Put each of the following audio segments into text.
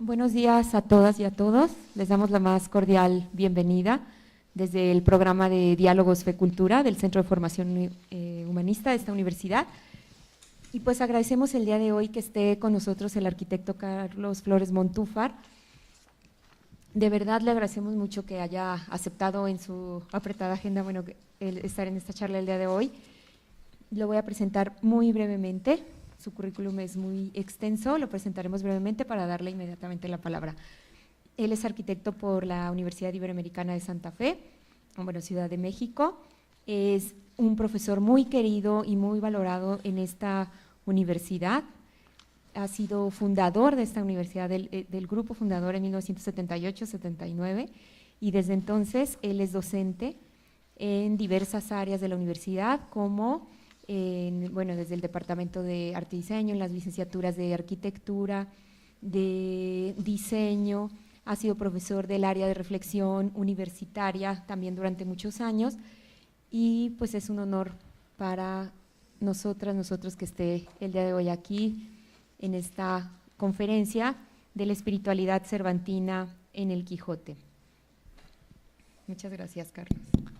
Buenos días a todas y a todos. Les damos la más cordial bienvenida desde el programa de Diálogos Fe Cultura del Centro de Formación Humanista de esta universidad. Y pues agradecemos el día de hoy que esté con nosotros el arquitecto Carlos Flores Montúfar. De verdad le agradecemos mucho que haya aceptado en su apretada agenda, estar en esta charla el día de hoy. Lo voy a presentar muy brevemente. Su currículum es muy extenso, lo presentaremos brevemente para darle inmediatamente la palabra. Él es arquitecto por la Universidad Iberoamericana de Santa Fe, Ciudad de México. Es un profesor muy querido y muy valorado en esta universidad. Ha sido fundador de esta universidad, del grupo fundador en 1978-79, y desde entonces él es docente en diversas áreas de la universidad, como desde el Departamento de Arte y Diseño, en las licenciaturas de Arquitectura, de Diseño. Ha sido profesor del área de reflexión universitaria también durante muchos años, y pues es un honor para nosotros que esté el día de hoy aquí en esta conferencia de la espiritualidad cervantina en el Quijote. Muchas gracias, Carlos.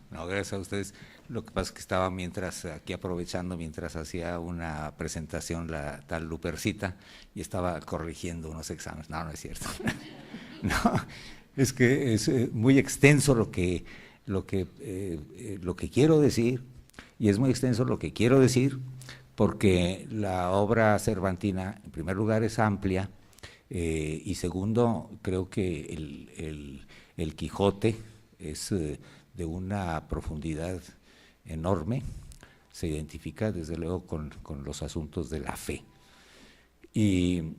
No, gracias a ustedes. Lo que pasa es que estaba aprovechando mientras hacía una presentación la tal Lupercita y estaba corrigiendo unos exámenes. No, no es cierto. No, es que es muy extenso lo que quiero decir, y es muy extenso lo que quiero decir porque la obra cervantina, en primer lugar, es amplia, y segundo, creo que el Quijote es de una profundidad enorme, se identifica desde luego con los asuntos de la fe. Y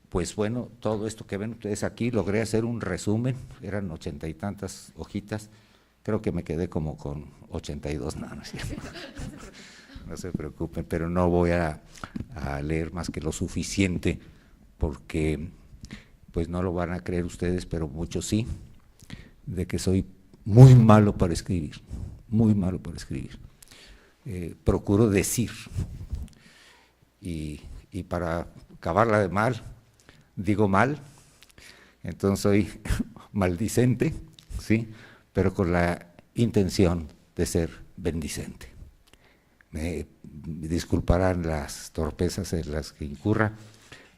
pues bueno, todo esto que ven ustedes aquí, logré hacer un resumen, eran 80 y tantas hojitas, creo que me quedé como con 82, no es cierto. No se preocupen, pero no voy a leer más que lo suficiente, porque pues no lo van a creer ustedes, pero muchos sí, de que soy muy malo para escribir, muy malo para escribir. Procuro decir, y para acabarla de mal, digo mal, entonces soy maldicente, ¿sí? Pero con la intención de ser bendicente. Me disculparán las torpezas en las que incurra,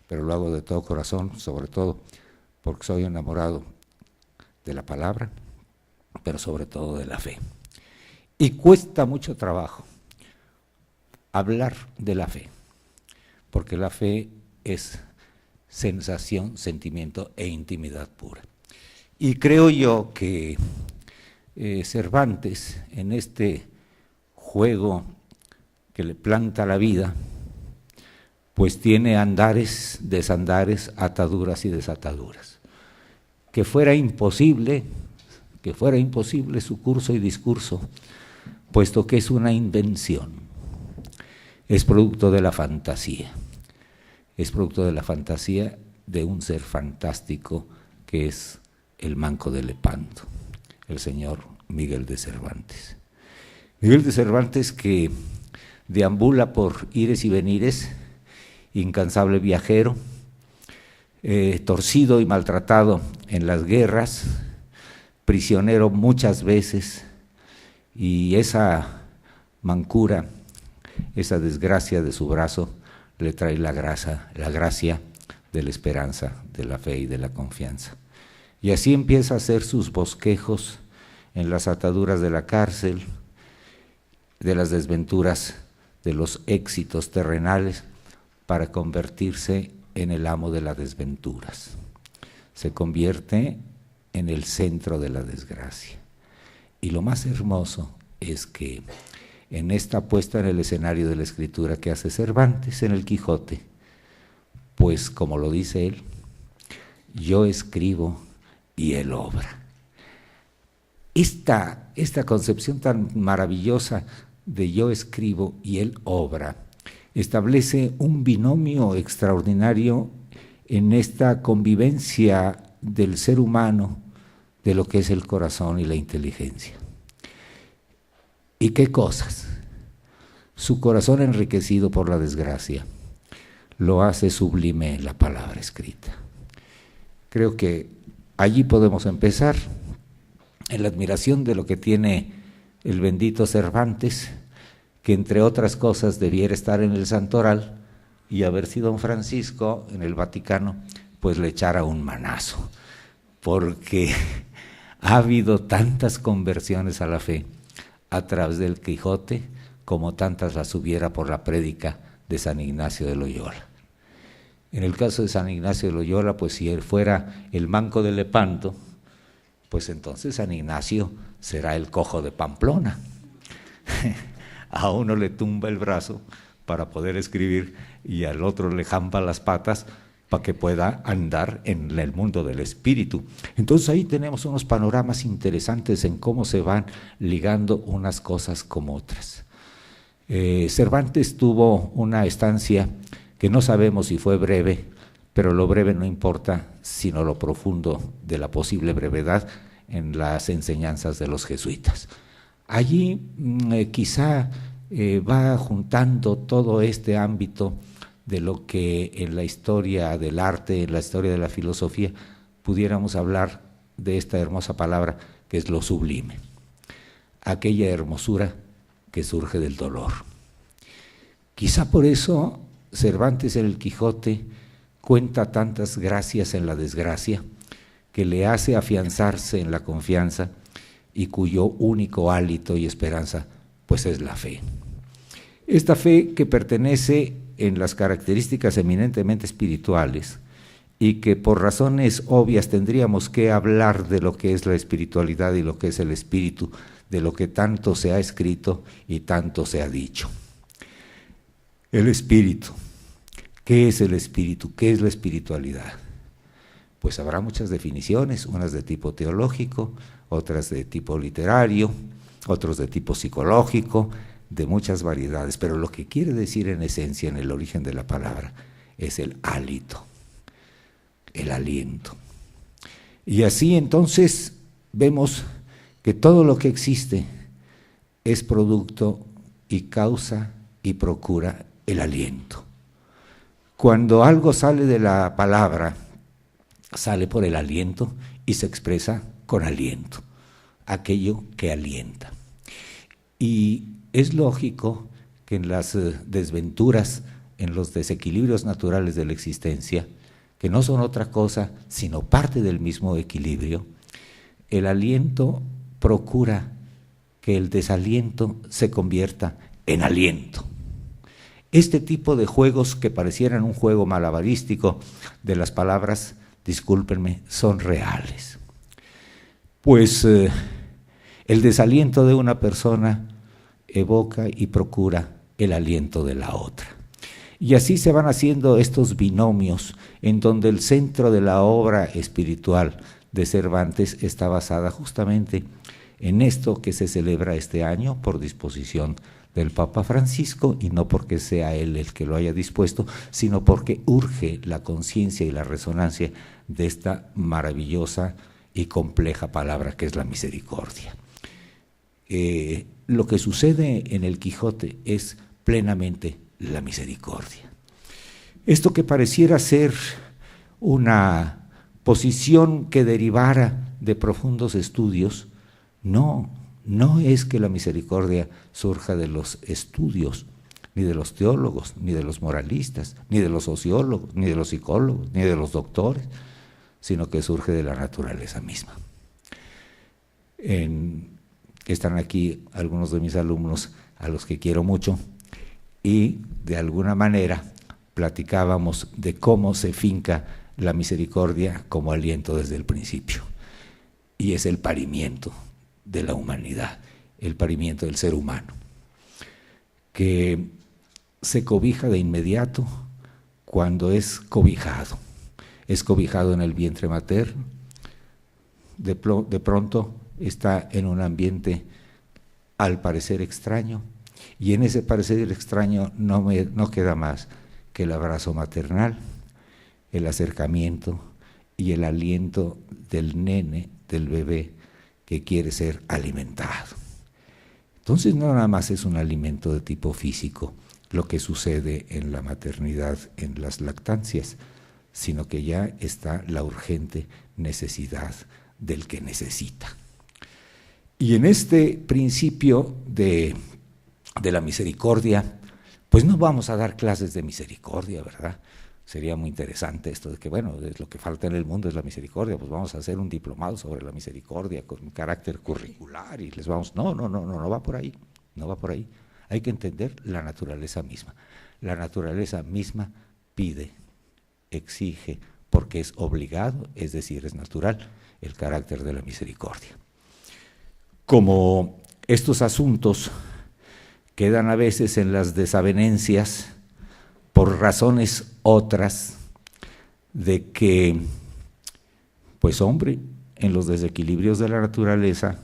pero lo hago de todo corazón, sobre todo porque soy enamorado de la palabra, pero sobre todo de la fe. Y cuesta mucho trabajo hablar de la fe, porque la fe es sensación, sentimiento e intimidad pura. Y creo yo que Cervantes, en este juego que le planta la vida, pues tiene andares, desandares, ataduras y desataduras. Que fuera imposible su curso y discurso, puesto que es una invención, es producto de la fantasía, de un ser fantástico que es el Manco de Lepanto, el señor Miguel de Cervantes. Miguel de Cervantes, que deambula por ires y venires, incansable viajero, torcido y maltratado en las guerras, prisionero muchas veces, y esa mancura, esa desgracia de su brazo le trae la gracia de la esperanza, de la fe y de la confianza. Y así empieza a hacer sus bosquejos en las ataduras de la cárcel, de las desventuras, de los éxitos terrenales, para convertirse en el amo de las desventuras. Se convierte en el centro de la desgracia. Y lo más hermoso es que en esta puesta en el escenario de la escritura que hace Cervantes en el Quijote, pues como lo dice él, yo escribo y él obra. Esta concepción tan maravillosa de yo escribo y él obra establece un binomio extraordinario en esta convivencia del ser humano, de lo que es el corazón y la inteligencia. ¿Y qué cosas? Su corazón enriquecido por la desgracia lo hace sublime en la palabra escrita. Creo que allí podemos empezar, en la admiración de lo que tiene el bendito Cervantes, que entre otras cosas debiera estar en el Santoral, y a ver si don Francisco en el Vaticano pues le echara un manazo, porque ha habido tantas conversiones a la fe a través del Quijote como tantas las hubiera por la prédica de San Ignacio de Loyola. En el caso de San Ignacio de Loyola, pues si él fuera el manco de Lepanto, pues entonces San Ignacio será el cojo de Pamplona. A uno le tumba el brazo para poder escribir y al otro le jampa las patas para que pueda andar en el mundo del espíritu. Entonces ahí tenemos unos panoramas interesantes en cómo se van ligando unas cosas como otras. Cervantes tuvo una estancia que no sabemos si fue breve, pero lo breve no importa, sino lo profundo de la posible brevedad en las enseñanzas de los jesuitas. Allí quizá va juntando todo este ámbito de lo que en la historia del arte, en la historia de la filosofía, pudiéramos hablar de esta hermosa palabra que es lo sublime, aquella hermosura que surge del dolor. Quizá por eso Cervantes en el Quijote cuenta tantas gracias en la desgracia, que le hace afianzarse en la confianza y cuyo único hálito y esperanza pues es la fe. Esta fe que pertenece en las características eminentemente espirituales y que por razones obvias tendríamos que hablar de lo que es la espiritualidad y lo que es el espíritu, de lo que tanto se ha escrito y tanto se ha dicho. El espíritu. ¿Qué es el espíritu? ¿Qué es la espiritualidad? Pues habrá muchas definiciones, unas de tipo teológico, otras de tipo literario, otros de tipo psicológico, de muchas variedades, pero lo que quiere decir en esencia, en el origen de la palabra, es el hálito, el aliento. Y así entonces vemos que todo lo que existe es producto y causa y procura el aliento. Cuando algo sale de la palabra, sale por el aliento y se expresa con aliento, aquello que alienta. Y es lógico que en las desventuras, en los desequilibrios naturales de la existencia, que no son otra cosa sino parte del mismo equilibrio, el aliento procura que el desaliento se convierta en aliento. Este tipo de juegos que parecieran un juego malabarístico de las palabras, discúlpenme, son reales. Pues el desaliento de una persona evoca y procura el aliento de la otra. Y así se van haciendo estos binomios en donde el centro de la obra espiritual de Cervantes está basada justamente en esto que se celebra este año por disposición del Papa Francisco, y no porque sea él el que lo haya dispuesto, sino porque urge la conciencia y la resonancia de esta maravillosa y compleja palabra que es la misericordia. Lo que sucede en el Quijote es plenamente la misericordia. Esto que pareciera ser una posición que derivara de profundos estudios, no es que la misericordia surja de los estudios, ni de los teólogos, ni de los moralistas, ni de los sociólogos, ni de los psicólogos, ni de los doctores, sino que surge de la naturaleza misma. Están aquí algunos de mis alumnos a los que quiero mucho y de alguna manera platicábamos de cómo se finca la misericordia como aliento desde el principio, y es el parimiento de la humanidad, el parimiento del ser humano, que se cobija de inmediato cuando es cobijado en el vientre materno, de pronto está en un ambiente al parecer extraño, y en ese parecer extraño no queda más que el abrazo maternal, el acercamiento y el aliento del nene, del bebé, que quiere ser alimentado. Entonces no nada más es un alimento de tipo físico lo que sucede en la maternidad, en las lactancias, sino que ya está la urgente necesidad del que necesita. Y en este principio de la misericordia, pues no vamos a dar clases de misericordia, ¿verdad? Sería muy interesante esto de que, bueno, es lo que falta en el mundo es la misericordia, pues vamos a hacer un diplomado sobre la misericordia con carácter curricular y les vamos… No va por ahí, no va por ahí. Hay que entender la naturaleza misma. La naturaleza misma pide, exige, porque es obligado, es decir, es natural, el carácter de la misericordia. Como estos asuntos quedan a veces en las desavenencias por razones otras de que, pues hombre, en los desequilibrios de la naturaleza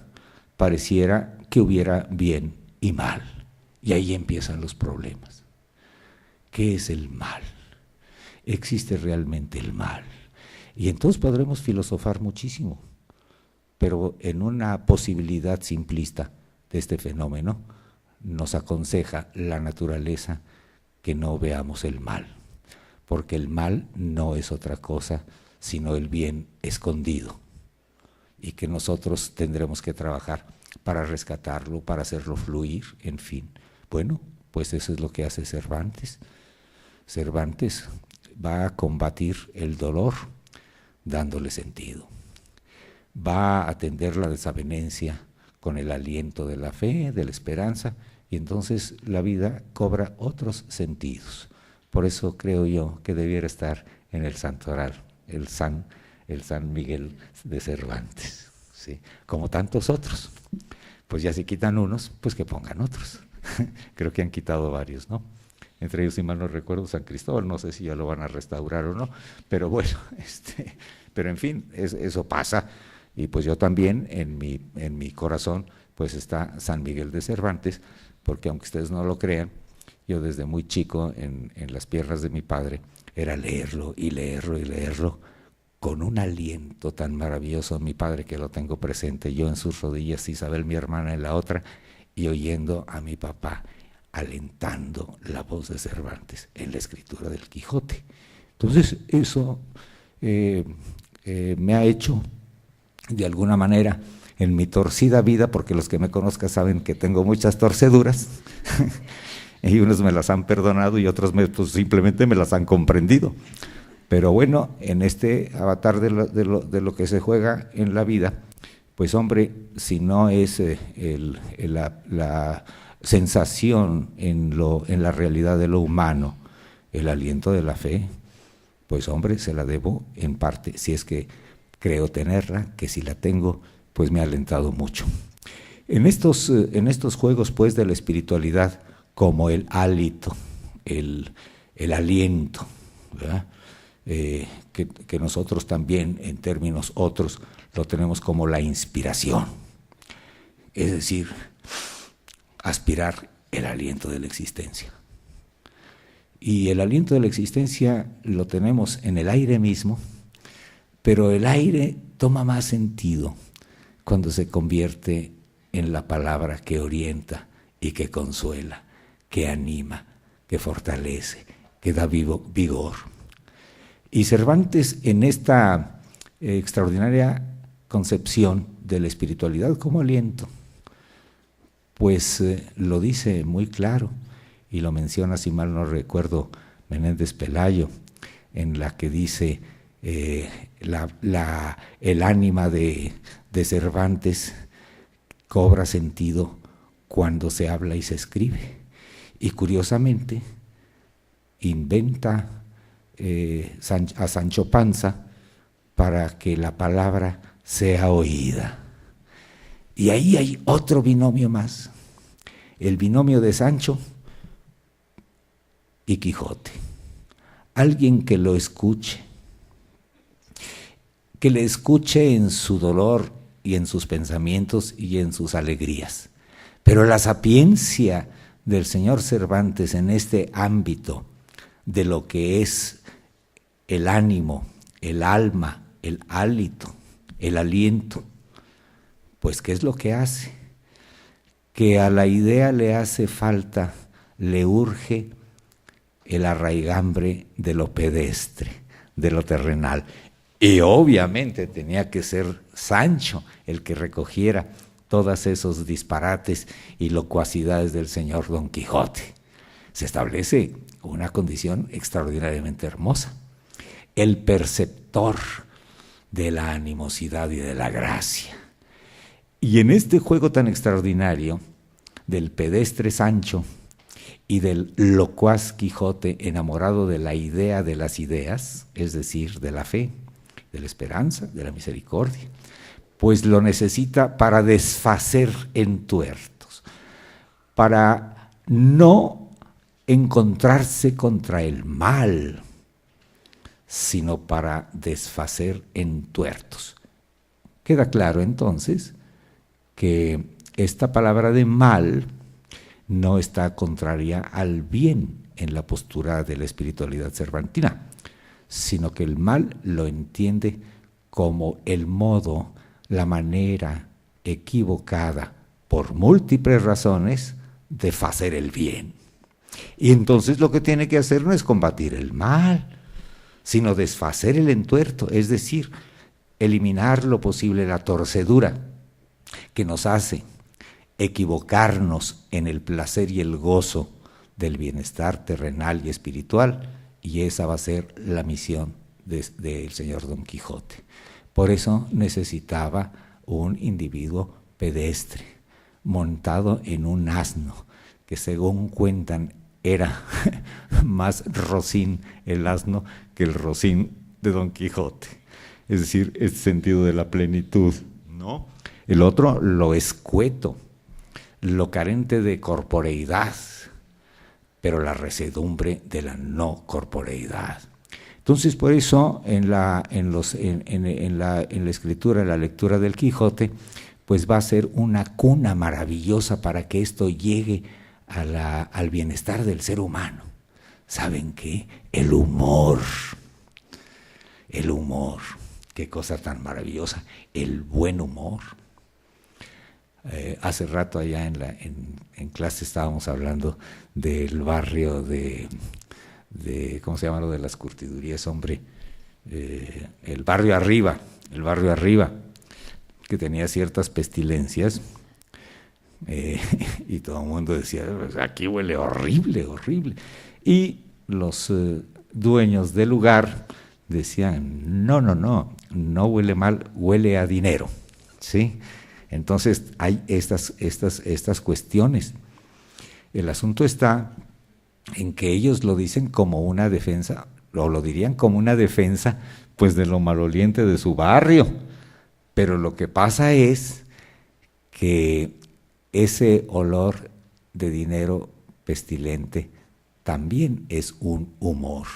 pareciera que hubiera bien y mal, y ahí empiezan los problemas. ¿Qué es el mal? ¿Existe realmente el mal? Y entonces podremos filosofar muchísimo, pero en una posibilidad simplista de este fenómeno nos aconseja la naturaleza que no veamos el mal, porque el mal no es otra cosa sino el bien escondido, y que nosotros tendremos que trabajar para rescatarlo, para hacerlo fluir, en fin. Bueno, pues eso es lo que hace Cervantes. Cervantes va a combatir el dolor dándole sentido. Va a atender la desavenencia con el aliento de la fe, de la esperanza, y entonces la vida cobra otros sentidos. Por eso creo yo que debiera estar en el santoral, el San Miguel de Cervantes, ¿sí? Como tantos otros. Pues ya si quitan unos, pues que pongan otros. Creo que han quitado varios, ¿no? Entre ellos, si mal no recuerdo, San Cristóbal, no sé si ya lo van a restaurar o no, pero bueno, pero en fin, eso pasa, y pues yo también en mi corazón pues está San Miguel de Cervantes, porque aunque ustedes no lo crean, yo desde muy chico en las piernas de mi padre era leerlo y leerlo y leerlo con un aliento tan maravilloso. Mi padre, que lo tengo presente, yo en sus rodillas, Isabel mi hermana en la otra, y oyendo a mi papá alentando la voz de Cervantes en la escritura del Quijote. Entonces eso me ha hecho de alguna manera en mi torcida vida, porque los que me conozcan saben que tengo muchas torceduras y unos me las han perdonado y otros pues simplemente me las han comprendido. Pero bueno, en este avatar de lo que se juega en la vida, pues hombre, si no es la sensación en la realidad de lo humano, el aliento de la fe, pues hombre, se la debo en parte, si es que creo tenerla, que si la tengo, pues me ha alentado mucho. En estos juegos pues de la espiritualidad, como el hálito, el aliento, ¿verdad? Que nosotros también en términos otros lo tenemos como la inspiración, es decir, aspirar el aliento de la existencia. Y el aliento de la existencia lo tenemos en el aire mismo, pero el aire toma más sentido cuando se convierte en la palabra que orienta y que consuela, que anima, que fortalece, que da vigor. Y Cervantes, en esta extraordinaria concepción de la espiritualidad como aliento, pues lo dice muy claro, y lo menciona, si mal no recuerdo, Menéndez Pelayo, en la que dice el ánima de Cervantes cobra sentido cuando se habla y se escribe. Y curiosamente inventa a Sancho Panza para que la palabra sea oída. Y ahí hay otro binomio más, el binomio de Sancho y Quijote. Alguien que lo escuche, que le escuche en su dolor y en sus pensamientos y en sus alegrías. Pero la sapiencia del señor Cervantes en este ámbito de lo que es el ánimo, el alma, el hálito, el aliento, pues ¿qué es lo que hace? Que a la idea le hace falta, le urge el arraigambre de lo pedestre, de lo terrenal. Y obviamente tenía que ser Sancho el que recogiera todos esos disparates y locuacidades del señor Don Quijote. Se establece una condición extraordinariamente hermosa. El perceptor de la animosidad y de la gracia. Y en este juego tan extraordinario del pedestre Sancho y del locuaz Quijote enamorado de la idea de las ideas, es decir, de la fe, de la esperanza, de la misericordia, pues lo necesita para desfacer entuertos, para no encontrarse contra el mal, sino para desfacer entuertos. Queda claro entonces que esta palabra de mal no está contraria al bien en la postura de la espiritualidad cervantina, sino que el mal lo entiende como el modo, la manera equivocada, por múltiples razones, de hacer el bien. Y entonces lo que tiene que hacer no es combatir el mal, sino desfacer el entuerto, es decir, eliminar lo posible la torcedura que nos hace equivocarnos en el placer y el gozo del bienestar terrenal y espiritual, y esa va a ser la misión del señor Don Quijote. Por eso necesitaba un individuo pedestre, montado en un asno, que según cuentan era más rocín el asno que el rocín de Don Quijote. Es decir, el sentido de la plenitud, ¿no? El otro, lo escueto, lo carente de corporeidad, pero la resedumbre de la no corporeidad. Entonces, por eso, en la escritura, en la lectura del Quijote, pues va a ser una cuna maravillosa para que esto llegue al bienestar del ser humano. ¿Saben qué? El humor, qué cosa tan maravillosa, el buen humor. Hace rato allá en clase estábamos hablando del barrio de ¿cómo se llama lo de las curtidurías, hombre? El barrio arriba, que tenía ciertas pestilencias, y todo el mundo decía, aquí huele horrible, horrible. Y los dueños del lugar decían, no huele mal, huele a dinero, ¿sí? Entonces hay estas cuestiones. El asunto está en que ellos lo dicen como una defensa, o lo dirían como una defensa, pues de lo maloliente de su barrio. Pero lo que pasa es que ese olor de dinero pestilente también es un humor.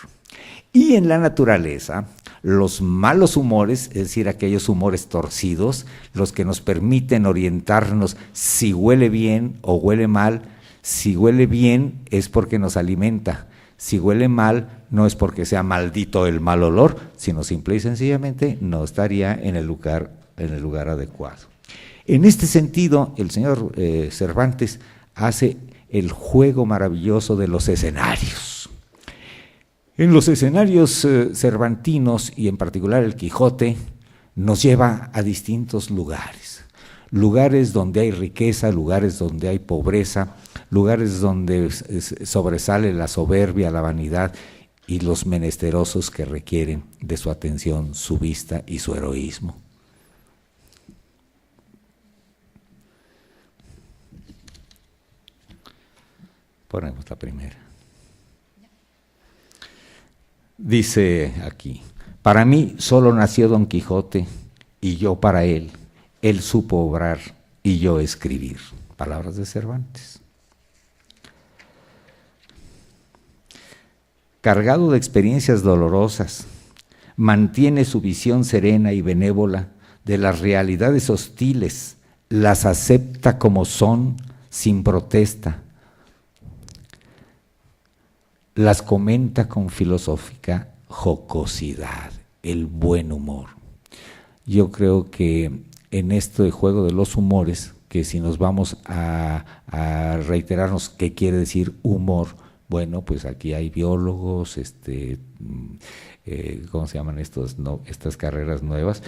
Y en la naturaleza, los malos humores, es decir, aquellos humores torcidos, los que nos permiten orientarnos si huele bien o huele mal. Si huele bien es porque nos alimenta, si huele mal no es porque sea maldito el mal olor, sino simple y sencillamente no estaría en el lugar adecuado. En este sentido, el señor Cervantes hace el juego maravilloso de los escenarios. En los escenarios cervantinos, y en particular el Quijote, nos lleva a distintos lugares. Lugares donde hay riqueza, lugares donde hay pobreza, lugares donde sobresale la soberbia, la vanidad y los menesterosos que requieren de su atención, su vista y su heroísmo. Ponemos la primera. Dice aquí, para mí solo nació Don Quijote y yo para él. Él supo obrar y yo escribir. Palabras de Cervantes. Cargado de experiencias dolorosas, mantiene su visión serena y benévola de las realidades hostiles, las acepta como son, sin protesta, las comenta con filosófica jocosidad, el buen humor. Yo creo que en este juego de los humores, que si nos vamos a reiterarnos qué quiere decir humor, Bueno, pues aquí hay biólogos, ¿cómo se llaman estas carreras nuevas?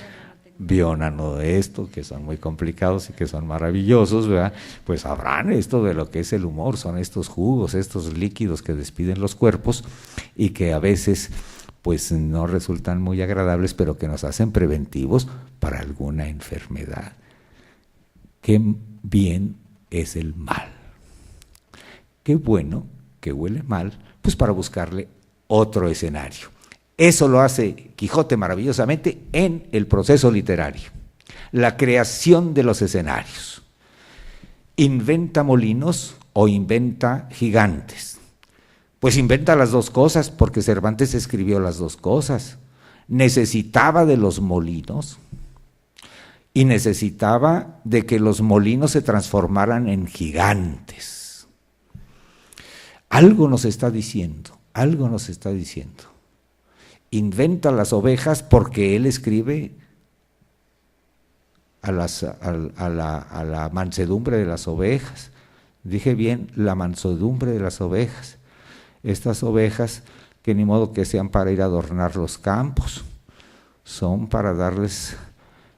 Bionano de esto, que son muy complicados y que son maravillosos, ¿verdad? Pues sabrán esto de lo que es el humor, son estos jugos, estos líquidos que despiden los cuerpos y que a veces pues no resultan muy agradables, pero que nos hacen preventivos para alguna enfermedad. Qué bien es el mal. Qué bueno que huele mal, pues para buscarle otro escenario. Eso lo hace Quijote maravillosamente en el proceso literario, la creación de los escenarios. ¿Inventa molinos o inventa gigantes? Pues inventa las dos cosas, porque Cervantes escribió las dos cosas. Necesitaba de los molinos y necesitaba de que los molinos se transformaran en gigantes. Algo nos está diciendo, algo nos está diciendo. Inventa las ovejas porque él escribe a la mansedumbre de las ovejas. Dije bien, la mansedumbre de las ovejas. Estas ovejas que ni modo que sean para ir a adornar los campos, son para darles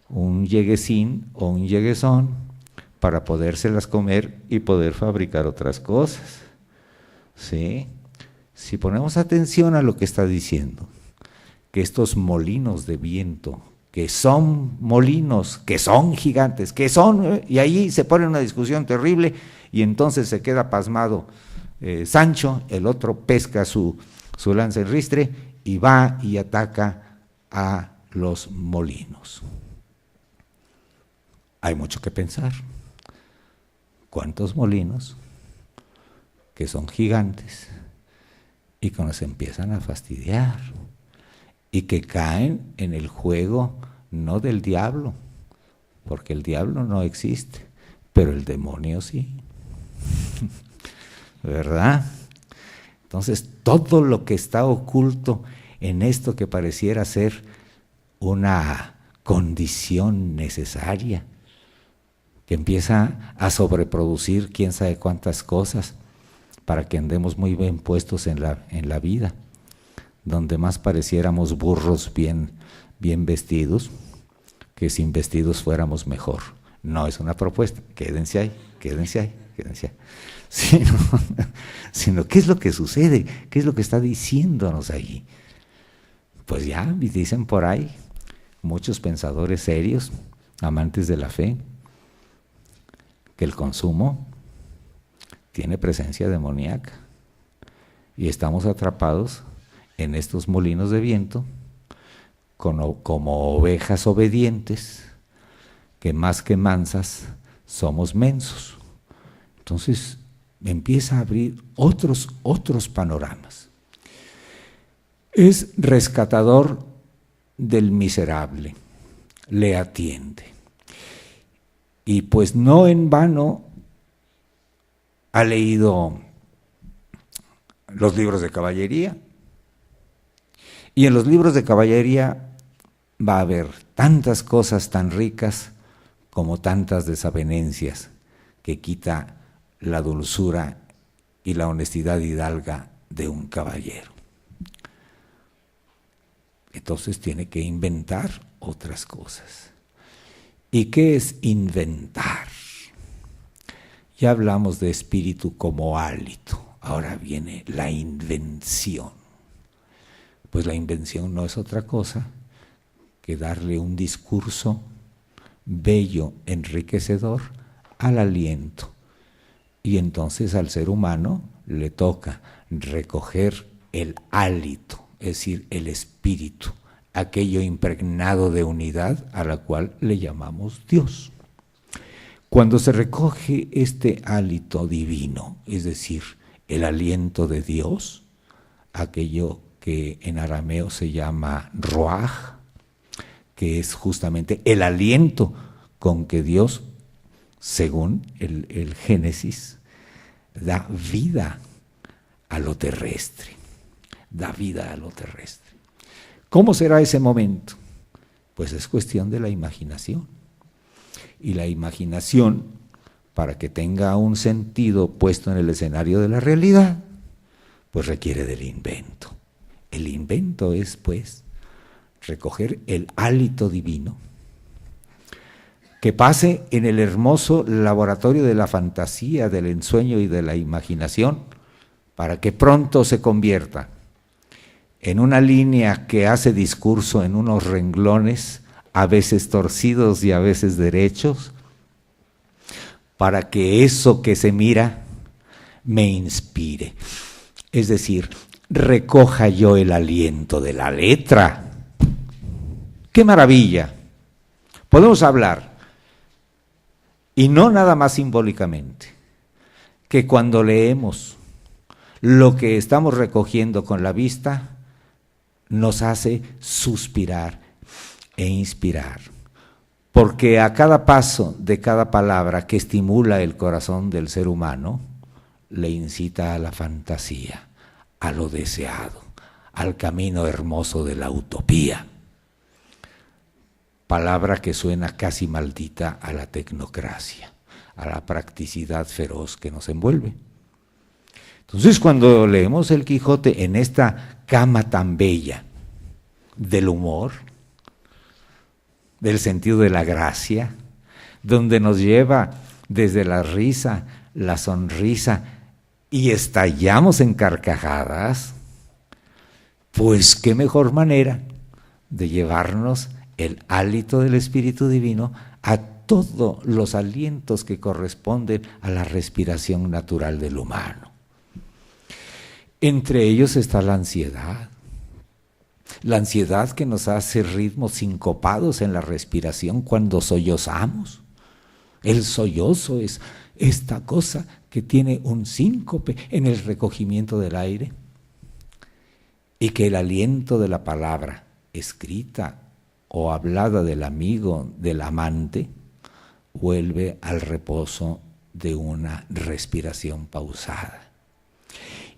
un yeguecín o un yeguezón para podérselas comer y poder fabricar otras cosas. ¿Sí? Si ponemos atención a lo que está diciendo, que estos molinos de viento, que son molinos, que son gigantes, que son, y ahí se pone una discusión terrible y entonces se queda pasmado Sancho, el otro pesca su lanza en ristre y va y ataca a los molinos. Hay mucho que pensar. ¿Cuántos molinos que son gigantes y que nos empiezan a fastidiar y que caen en el juego no del diablo, porque el diablo no existe, pero el demonio sí? ¿Verdad? Entonces, todo lo que está oculto en esto que pareciera ser una condición necesaria, que empieza a sobreproducir quién sabe cuántas cosas para que andemos muy bien puestos en la vida, donde más pareciéramos burros bien vestidos, que sin vestidos fuéramos mejor. No es una propuesta, quédense ahí. Sino ¿qué es lo que sucede? ¿Qué es lo que está diciéndonos ahí? Pues ya dicen por ahí muchos pensadores serios, amantes de la fe, que el consumo tiene presencia demoníaca y estamos atrapados en estos molinos de viento como ovejas obedientes, que más que mansas somos mensos. Entonces empieza a abrir otros panoramas. Es rescatador del miserable, le atiende. Y pues no en vano ha leído los libros de caballería, y en los libros de caballería va a haber tantas cosas tan ricas como tantas desavenencias que quita la dulzura y la honestidad hidalga de un caballero. Entonces tiene que inventar otras cosas. ¿Y qué es inventar? Ya hablamos de espíritu como hálito, ahora viene la invención. Pues la invención no es otra cosa que darle un discurso bello, enriquecedor al aliento. Y entonces al ser humano le toca recoger el hálito, es decir, el espíritu, aquello impregnado de unidad a la cual le llamamos Dios. Cuando se recoge este hálito divino, es decir, el aliento de Dios, aquello que en arameo se llama ruaj, que es justamente el aliento con que Dios, según el Génesis, da vida a lo terrestre, da vida a lo terrestre. ¿Cómo será ese momento? Pues es cuestión de la imaginación. Y la imaginación, para que tenga un sentido puesto en el escenario de la realidad, pues requiere del invento. El invento es, pues, recoger el hálito divino que pase en el hermoso laboratorio de la fantasía, del ensueño y de la imaginación, para que pronto se convierta en una línea que hace discurso en unos renglones, a veces torcidos y a veces derechos, para que eso que se mira me inspire. Es decir, recoja yo el aliento de la letra. ¡Qué maravilla! Podemos hablar, y no nada más simbólicamente, que cuando leemos lo que estamos recogiendo con la vista, nos hace suspirar e inspirar. Porque a cada paso de cada palabra que estimula el corazón del ser humano, le incita a la fantasía, a lo deseado, al camino hermoso de la utopía. Palabra que suena casi maldita a la tecnocracia, a la practicidad feroz que nos envuelve. Entonces, cuando leemos el Quijote en esta cama tan bella del humor, del sentido de la gracia, donde nos lleva desde la risa, la sonrisa, y estallamos en carcajadas, pues qué mejor manera de llevarnos el hálito del Espíritu Divino a todos los alientos que corresponden a la respiración natural del humano. Entre ellos está la ansiedad que nos hace ritmos sincopados en la respiración cuando sollozamos. El sollozo es esta cosa que tiene un síncope en el recogimiento del aire, y que el aliento de la palabra escrita o hablada del amigo, del amante, vuelve al reposo de una respiración pausada.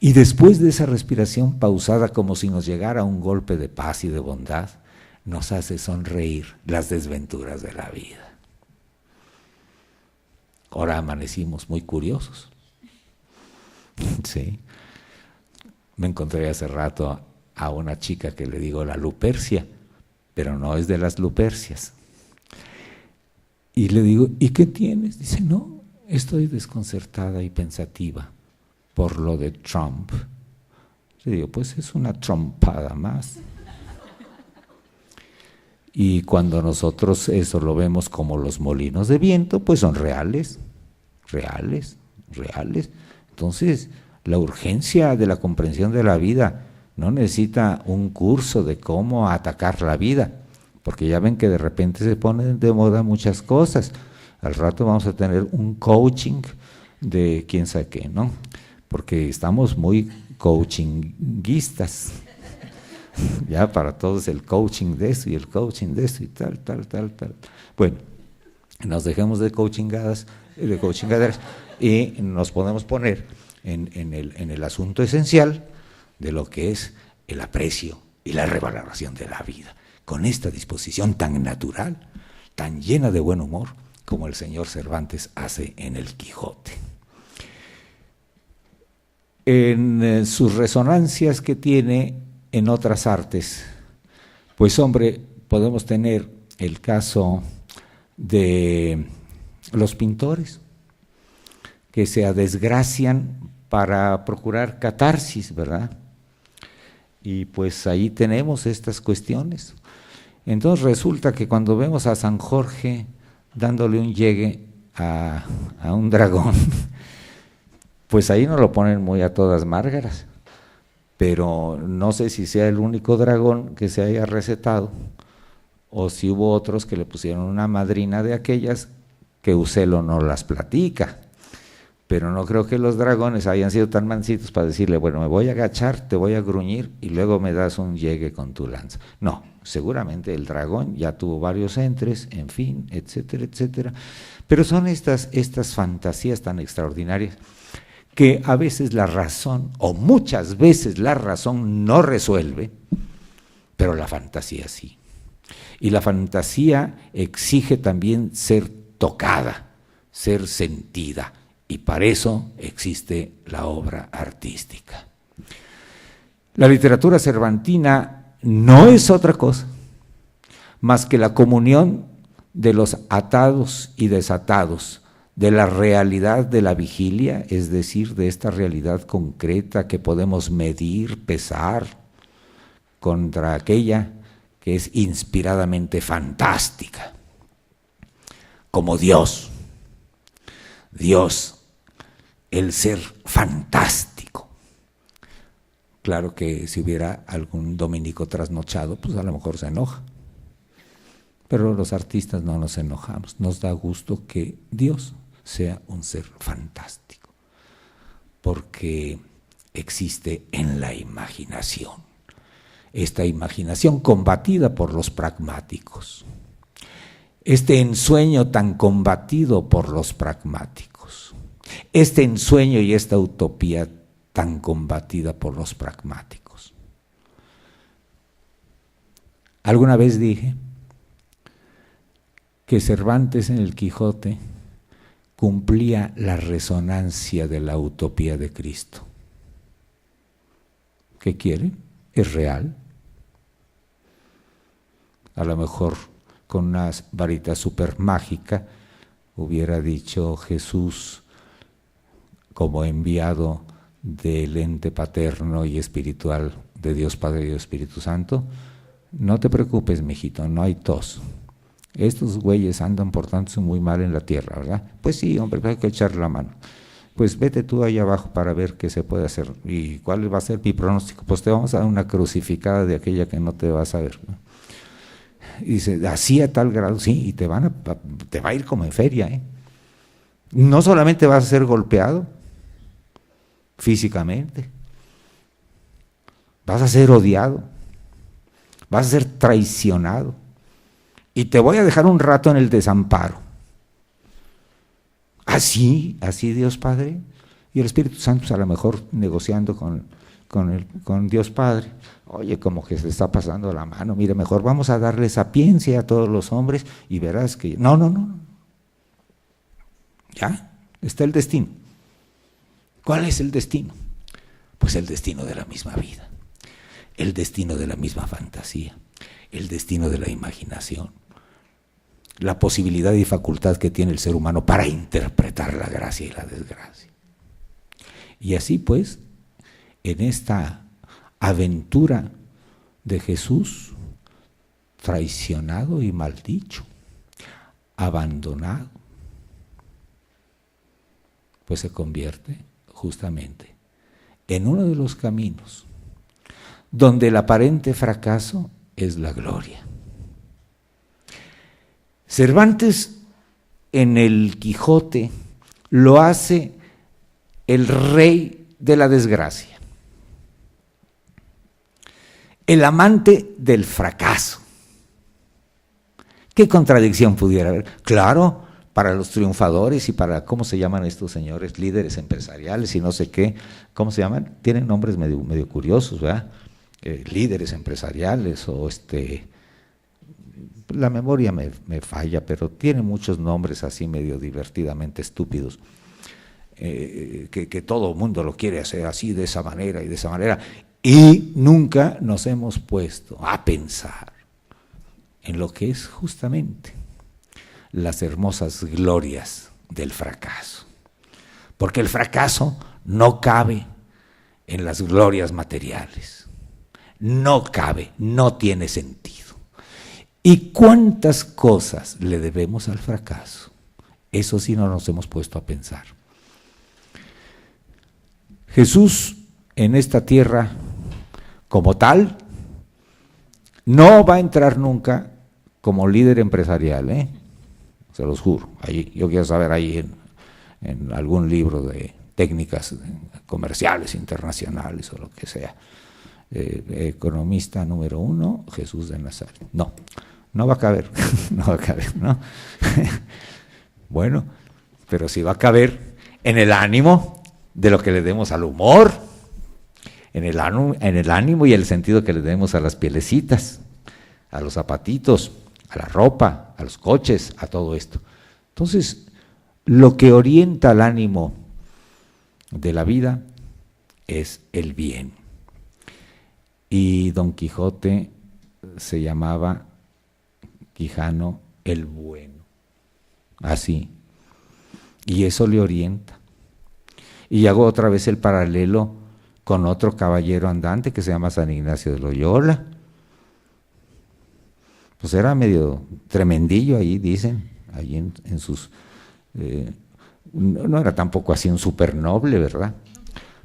Y después de esa respiración pausada, como si nos llegara un golpe de paz y de bondad, nos hace sonreír las desventuras de la vida. Ahora amanecimos muy curiosos. Sí. Me encontré hace rato a una chica que le digo la Lupercia, pero no es de las Lupercias. Y le digo, ¿y qué tienes? Dice, no, estoy desconcertada y pensativa por lo de Trump. Le digo, pues es una trompada más. Y cuando nosotros eso lo vemos como los molinos de viento, pues son reales. Entonces, la urgencia de la comprensión de la vida no necesita un curso de cómo atacar la vida, porque ya ven que de repente se ponen de moda muchas cosas. Al rato vamos a tener un coaching de quién sabe qué, ¿no? Porque estamos muy coachinguistas. Ya para todos el coaching de esto y el coaching de esto y tal. Bueno, nos dejemos de coachingadas y nos podemos poner en el asunto esencial de lo que es el aprecio y la revaloración de la vida, con esta disposición tan natural, tan llena de buen humor, como el señor Cervantes hace en el Quijote. En sus resonancias que tiene en otras artes, pues hombre, podemos tener el caso de los pintores, que se desgracian para procurar catarsis, ¿verdad? Y pues ahí tenemos estas cuestiones. Entonces resulta que cuando vemos a San Jorge dándole un llegue a un dragón, pues ahí no lo ponen muy a todas márgaras, pero no sé si sea el único dragón que se haya recetado, o si hubo otros que le pusieron una madrina de aquellas que Ucelo no las platica. Pero no creo que los dragones hayan sido tan mansitos para decirle, bueno, me voy a agachar, te voy a gruñir y luego me das un llegue con tu lanza. No, seguramente el dragón ya tuvo varios entres, en fin, etcétera, etcétera. Pero son estas fantasías tan extraordinarias que a veces la razón, o muchas veces la razón no resuelve, pero la fantasía sí. Y la fantasía exige también ser tocada, ser sentida. Y para eso existe la obra artística. La literatura cervantina no es otra cosa más que la comunión de los atados y desatados, de la realidad de la vigilia, es decir, de esta realidad concreta que podemos medir, pesar, contra aquella que es inspiradamente fantástica, como Dios. Dios, el ser fantástico. Claro que si hubiera algún dominico trasnochado, pues a lo mejor se enoja. Pero los artistas no nos enojamos, nos da gusto que Dios sea un ser fantástico, porque existe en la imaginación, esta imaginación combatida por los pragmáticos, este ensueño tan combatido por los pragmáticos, este ensueño y esta utopía tan combatida por los pragmáticos. Alguna vez dije que Cervantes en el Quijote cumplía la resonancia de la utopía de Cristo. ¿Qué quiere? Es real. A lo mejor con una varita súper mágica hubiera dicho Jesús como enviado del ente paterno y espiritual de Dios Padre y Espíritu Santo: no te preocupes, mijito, no hay tos. Estos güeyes andan portándose muy mal en la tierra, ¿verdad? Pues sí, hombre, hay que echarle la mano. Pues vete tú ahí abajo para ver qué se puede hacer. ¿Y cuál va a ser mi pronóstico? Pues te vamos a dar una crucificada de aquella que no te vas a ver, ¿no? Y dice, así a tal grado, sí, y te va a ir como en feria, ¿eh? No solamente vas a ser golpeado físicamente, vas a ser odiado, vas a ser traicionado, y te voy a dejar un rato en el desamparo. Así Dios Padre, y el Espíritu Santo, pues a lo mejor negociando con Dios Padre. Oye, como que se está pasando la mano, mira, mejor vamos a darle sapiencia a todos los hombres y verás que… No. Ya, está el destino. ¿Cuál es el destino? Pues el destino de la misma vida, el destino de la misma fantasía, el destino de la imaginación, la posibilidad y facultad que tiene el ser humano para interpretar la gracia y la desgracia. Y así pues, en esta aventura de Jesús, traicionado y maldicho, abandonado, pues se convierte justamente en uno de los caminos donde el aparente fracaso es la gloria. Cervantes en el Quijote lo hace el rey de la desgracia, el amante del fracaso. ¿Qué contradicción pudiera haber? Claro, para los triunfadores y para, ¿cómo se llaman estos señores? Líderes empresariales y no sé qué, ¿cómo se llaman? Tienen nombres medio curiosos, ¿verdad? Líderes empresariales o la memoria me falla, pero tiene muchos nombres así medio divertidamente estúpidos, que todo el mundo lo quiere hacer así, de esa manera y de esa manera, y nunca nos hemos puesto a pensar en lo que es justamente las hermosas glorias del fracaso, porque el fracaso no cabe en las glorias materiales, no cabe, no tiene sentido. ¿Y cuántas cosas le debemos al fracaso? Eso sí no nos hemos puesto a pensar. Jesús en esta tierra como tal no va a entrar nunca como líder empresarial, se los juro. Ahí, yo quiero saber ahí en algún libro de técnicas comerciales internacionales o lo que sea. Economista número 1, Jesús de Nazaret. No va a caber, no va a caber, ¿no? Bueno, pero sí va a caber en el ánimo de lo que le demos al humor, en el ánimo y el sentido que le demos a las pielecitas, a los zapatitos, a la ropa, a los coches, a todo esto. Entonces, lo que orienta al ánimo de la vida es el bien. y Don Quijote se llamaba Quijano el Bueno, así, y eso le orienta. Y hago otra vez el paralelo con otro caballero andante que se llama San Ignacio de Loyola. Pues era medio tremendillo ahí, dicen, ahí en sus... no era tampoco así un súper noble, ¿verdad?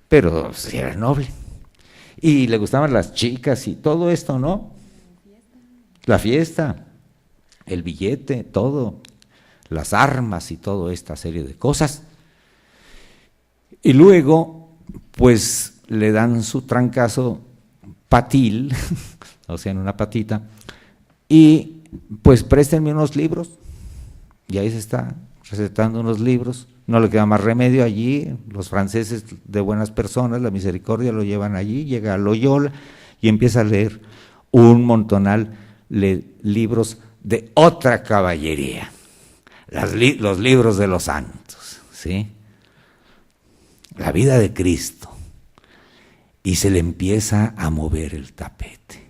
Pero sí era noble. Y le gustaban las chicas y todo esto, ¿no? La fiesta, el billete, todo, las armas y toda esta serie de cosas. Y luego, pues, le dan su trancazo patil, o sea, en una patita, y pues préstenme unos libros, y ahí se está recetando unos libros, no le queda más remedio allí, los franceses de buenas personas, la misericordia lo llevan allí, llega a Loyola y empieza a leer un montonal de libros de otra caballería, los libros de los santos, ¿sí? La vida de Cristo, y se le empieza a mover el tapete,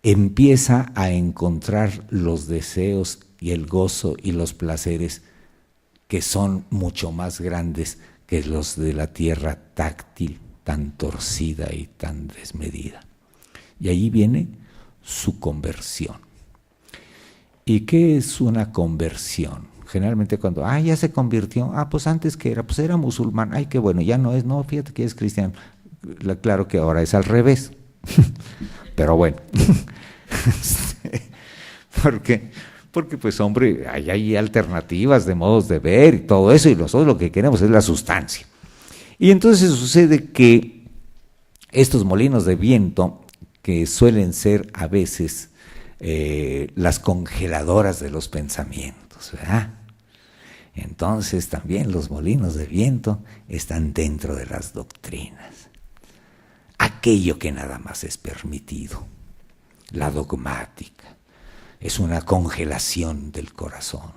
empieza a encontrar los deseos y el gozo y los placeres que son mucho más grandes que los de la tierra táctil, tan torcida y tan desmedida. Y ahí viene su conversión. ¿Y qué es una conversión? Generalmente cuando, ya se convirtió, pues antes que era, pues era musulmán, qué bueno, ya no es, no, fíjate que es cristiano. Claro que ahora es al revés, pero bueno, porque pues hombre, hay alternativas de modos de ver y todo eso, y nosotros lo que queremos es la sustancia. Y entonces sucede que estos molinos de viento, que suelen ser a veces las congeladoras de los pensamientos, ¿verdad? Entonces también los molinos de viento están dentro de las doctrinas. Aquello que nada más es permitido, la dogmática, es una congelación del corazón.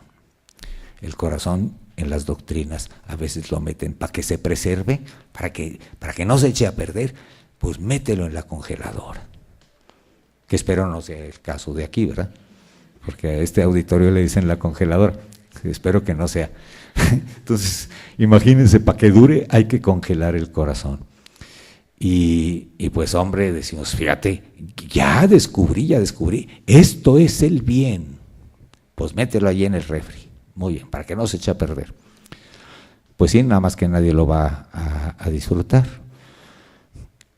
El corazón en las doctrinas a veces lo meten para que se preserve, para que no se eche a perder, pues mételo en la congeladora. Que espero no sea el caso de aquí, ¿verdad? Porque a este auditorio le dicen la congeladora. Espero que no sea. Entonces, imagínense, para que dure hay que congelar el corazón. Y pues hombre, decimos, fíjate, ya descubrí, esto es el bien. Pues mételo allí en el refri, muy bien, para que no se eche a perder. Pues sí, nada más que nadie lo va a disfrutar.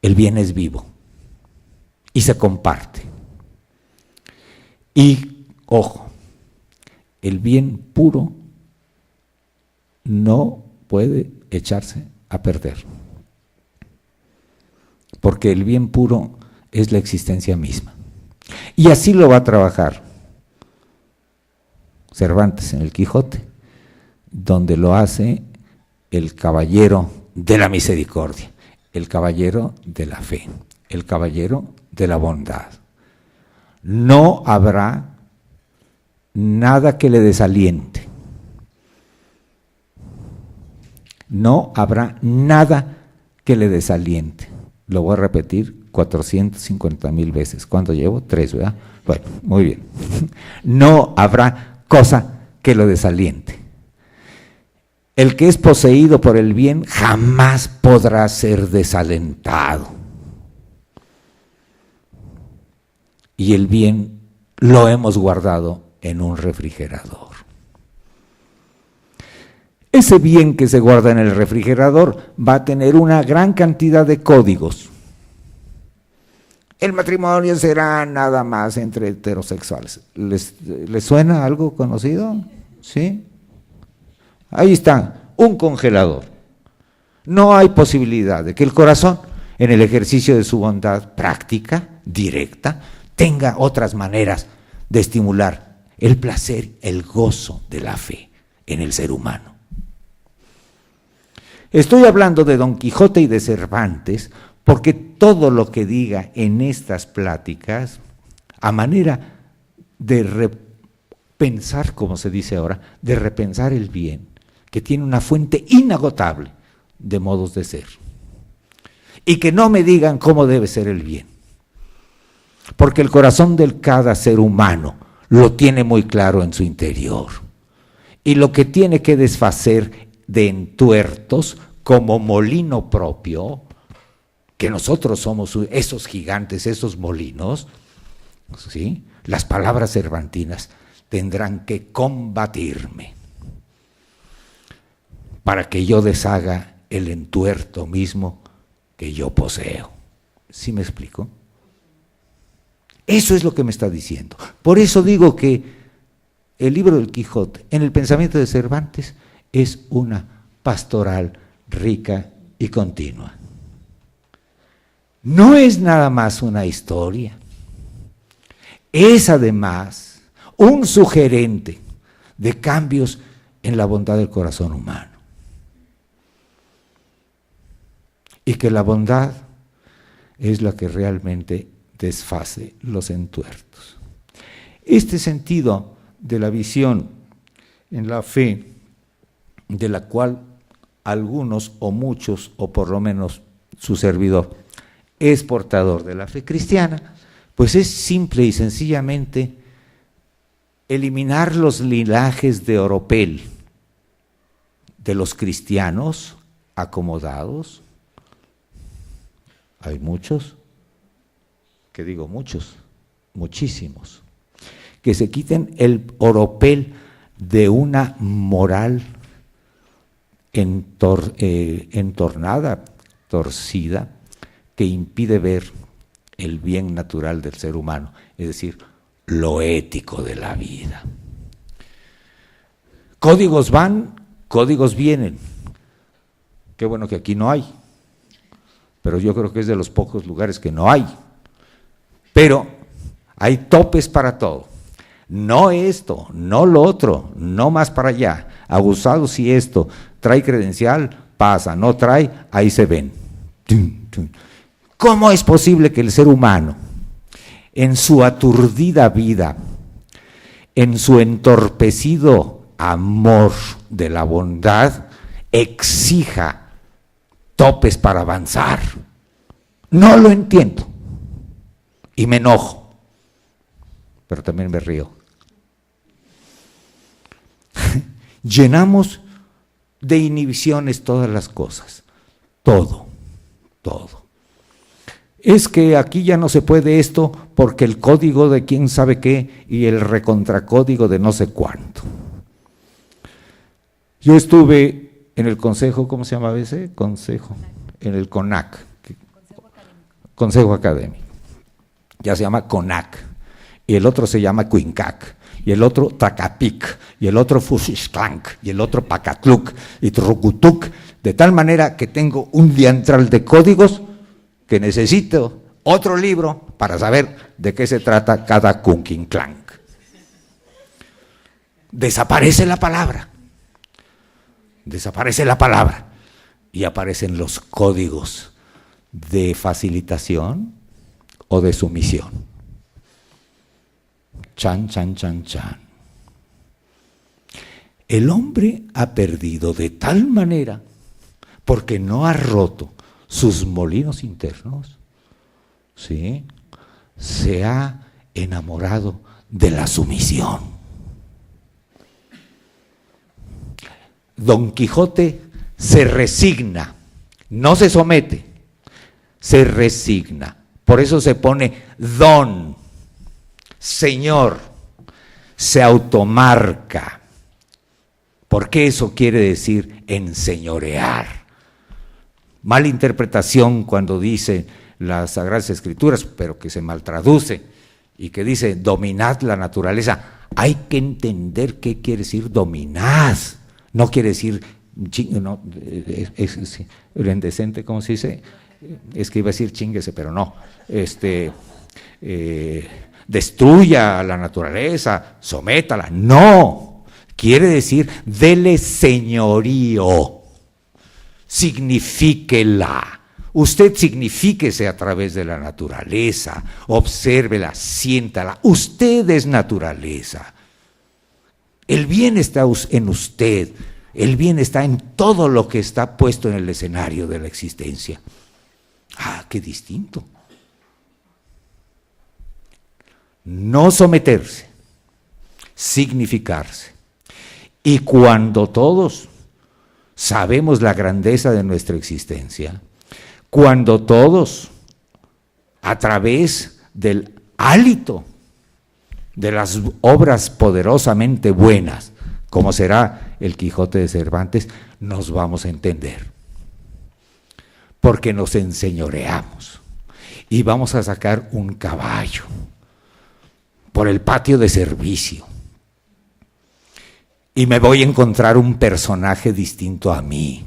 El bien es vivo y se comparte. Y, ojo, el bien puro no puede echarse a perder, porque el bien puro es la existencia misma. Y así lo va a trabajar Cervantes en el Quijote, donde lo hace el caballero de la misericordia, el caballero de la fe, el caballero de la bondad. No habrá nada que le desaliente. No habrá nada que le desaliente. Lo voy a repetir 450,000 veces. ¿Cuánto llevo? 3, ¿verdad? Bueno, muy bien. No habrá cosa que lo desaliente. El que es poseído por el bien jamás podrá ser desalentado. Y el bien lo hemos guardado en un refrigerador. Ese bien que se guarda en el refrigerador va a tener una gran cantidad de códigos. El matrimonio será nada más entre heterosexuales. ¿Les suena algo conocido? ¿Sí? Ahí está, un congelador. No hay posibilidad de que el corazón, en el ejercicio de su bondad práctica, directa, tenga otras maneras de estimular el placer, el gozo de la fe en el ser humano. Estoy hablando de Don Quijote y de Cervantes porque todo lo que diga en estas pláticas, a manera de repensar, como se dice ahora, de repensar el bien, que tiene una fuente inagotable de modos de ser, y que no me digan cómo debe ser el bien, porque el corazón de cada ser humano lo tiene muy claro en su interior. Y lo que tiene que desfacer de entuertos como molino propio, que nosotros somos esos gigantes, esos molinos, ¿sí? Las palabras cervantinas tendrán que combatirme para que yo deshaga el entuerto mismo que yo poseo. ¿Sí me explico? Eso es lo que me está diciendo. Por eso digo que el libro del Quijote, en el pensamiento de Cervantes, es una pastoral rica y continua. No es nada más una historia, es además un sugerente de cambios en la bondad del corazón humano. Y que la bondad es la que realmente desface los entuertos. Este sentido de la visión en la fe, de la cual algunos o muchos, o por lo menos su servidor, es portador de la fe cristiana, pues es simple y sencillamente eliminar los linajes de oropel de los cristianos acomodados. Hay muchos, que digo muchos, muchísimos, que se quiten el oropel de una moral entornada, torcida, que impide ver el bien natural del ser humano, es decir, lo ético de la vida. Códigos van, códigos vienen. Qué bueno que aquí no hay, pero yo creo que es de los pocos lugares que no hay. Pero hay topes para todo. No esto, no lo otro, no más para allá. Abusado si esto trae credencial, pasa, no trae, ahí se ven. ¿Cómo es posible que el ser humano, en su aturdida vida, en su entorpecido amor de la bondad, exija topes para avanzar? No lo entiendo. Y me enojo, pero también me río. Llenamos de inhibiciones todas las cosas, todo. Es que aquí ya no se puede esto porque el código de quién sabe qué y el recontracódigo de no sé cuánto. Yo estuve en el consejo, ¿cómo se llama ese? Consejo, en el CONAC, Consejo Académico. Ya se llama CONAC, y el otro se llama Cuincac, y el otro Tacapic, y el otro Fuxixclanc, y el otro Pacatluc, y Trucutuc, de tal manera que tengo un diantral de códigos que necesito otro libro para saber de qué se trata cada Cunquinclanc. Desaparece la palabra, y aparecen los códigos de facilitación o de sumisión. Chan. El hombre ha perdido de tal manera, porque no ha roto sus molinos internos, ¿sí? Se ha enamorado de la sumisión. Don Quijote se resigna, no se somete, se resigna. Por eso se pone don, señor, se automarca, porque eso quiere decir enseñorear. Mala interpretación cuando dice las Sagradas Escrituras, pero que se maltraduce, y que dice dominad la naturaleza. Hay que entender qué quiere decir dominad, no quiere decir, no, es indecente, ¿cómo se dice? Es que iba a decir chínguese, pero no, destruya la naturaleza, sométala, no, quiere decir dele señorío, signifíquela, usted signifíquese a través de la naturaleza, obsérvela, siéntala, usted es naturaleza, el bien está en usted, el bien está en todo lo que está puesto en el escenario de la existencia. Ah, qué distinto. no someterse, significarse. Y cuando todos sabemos la grandeza de nuestra existencia, cuando todos, a través del hálito de las obras poderosamente buenas, como será el Quijote de Cervantes, nos vamos a entender. Porque nos enseñoreamos y vamos a sacar un caballo por el patio de servicio. Y me voy a encontrar un personaje distinto a mí,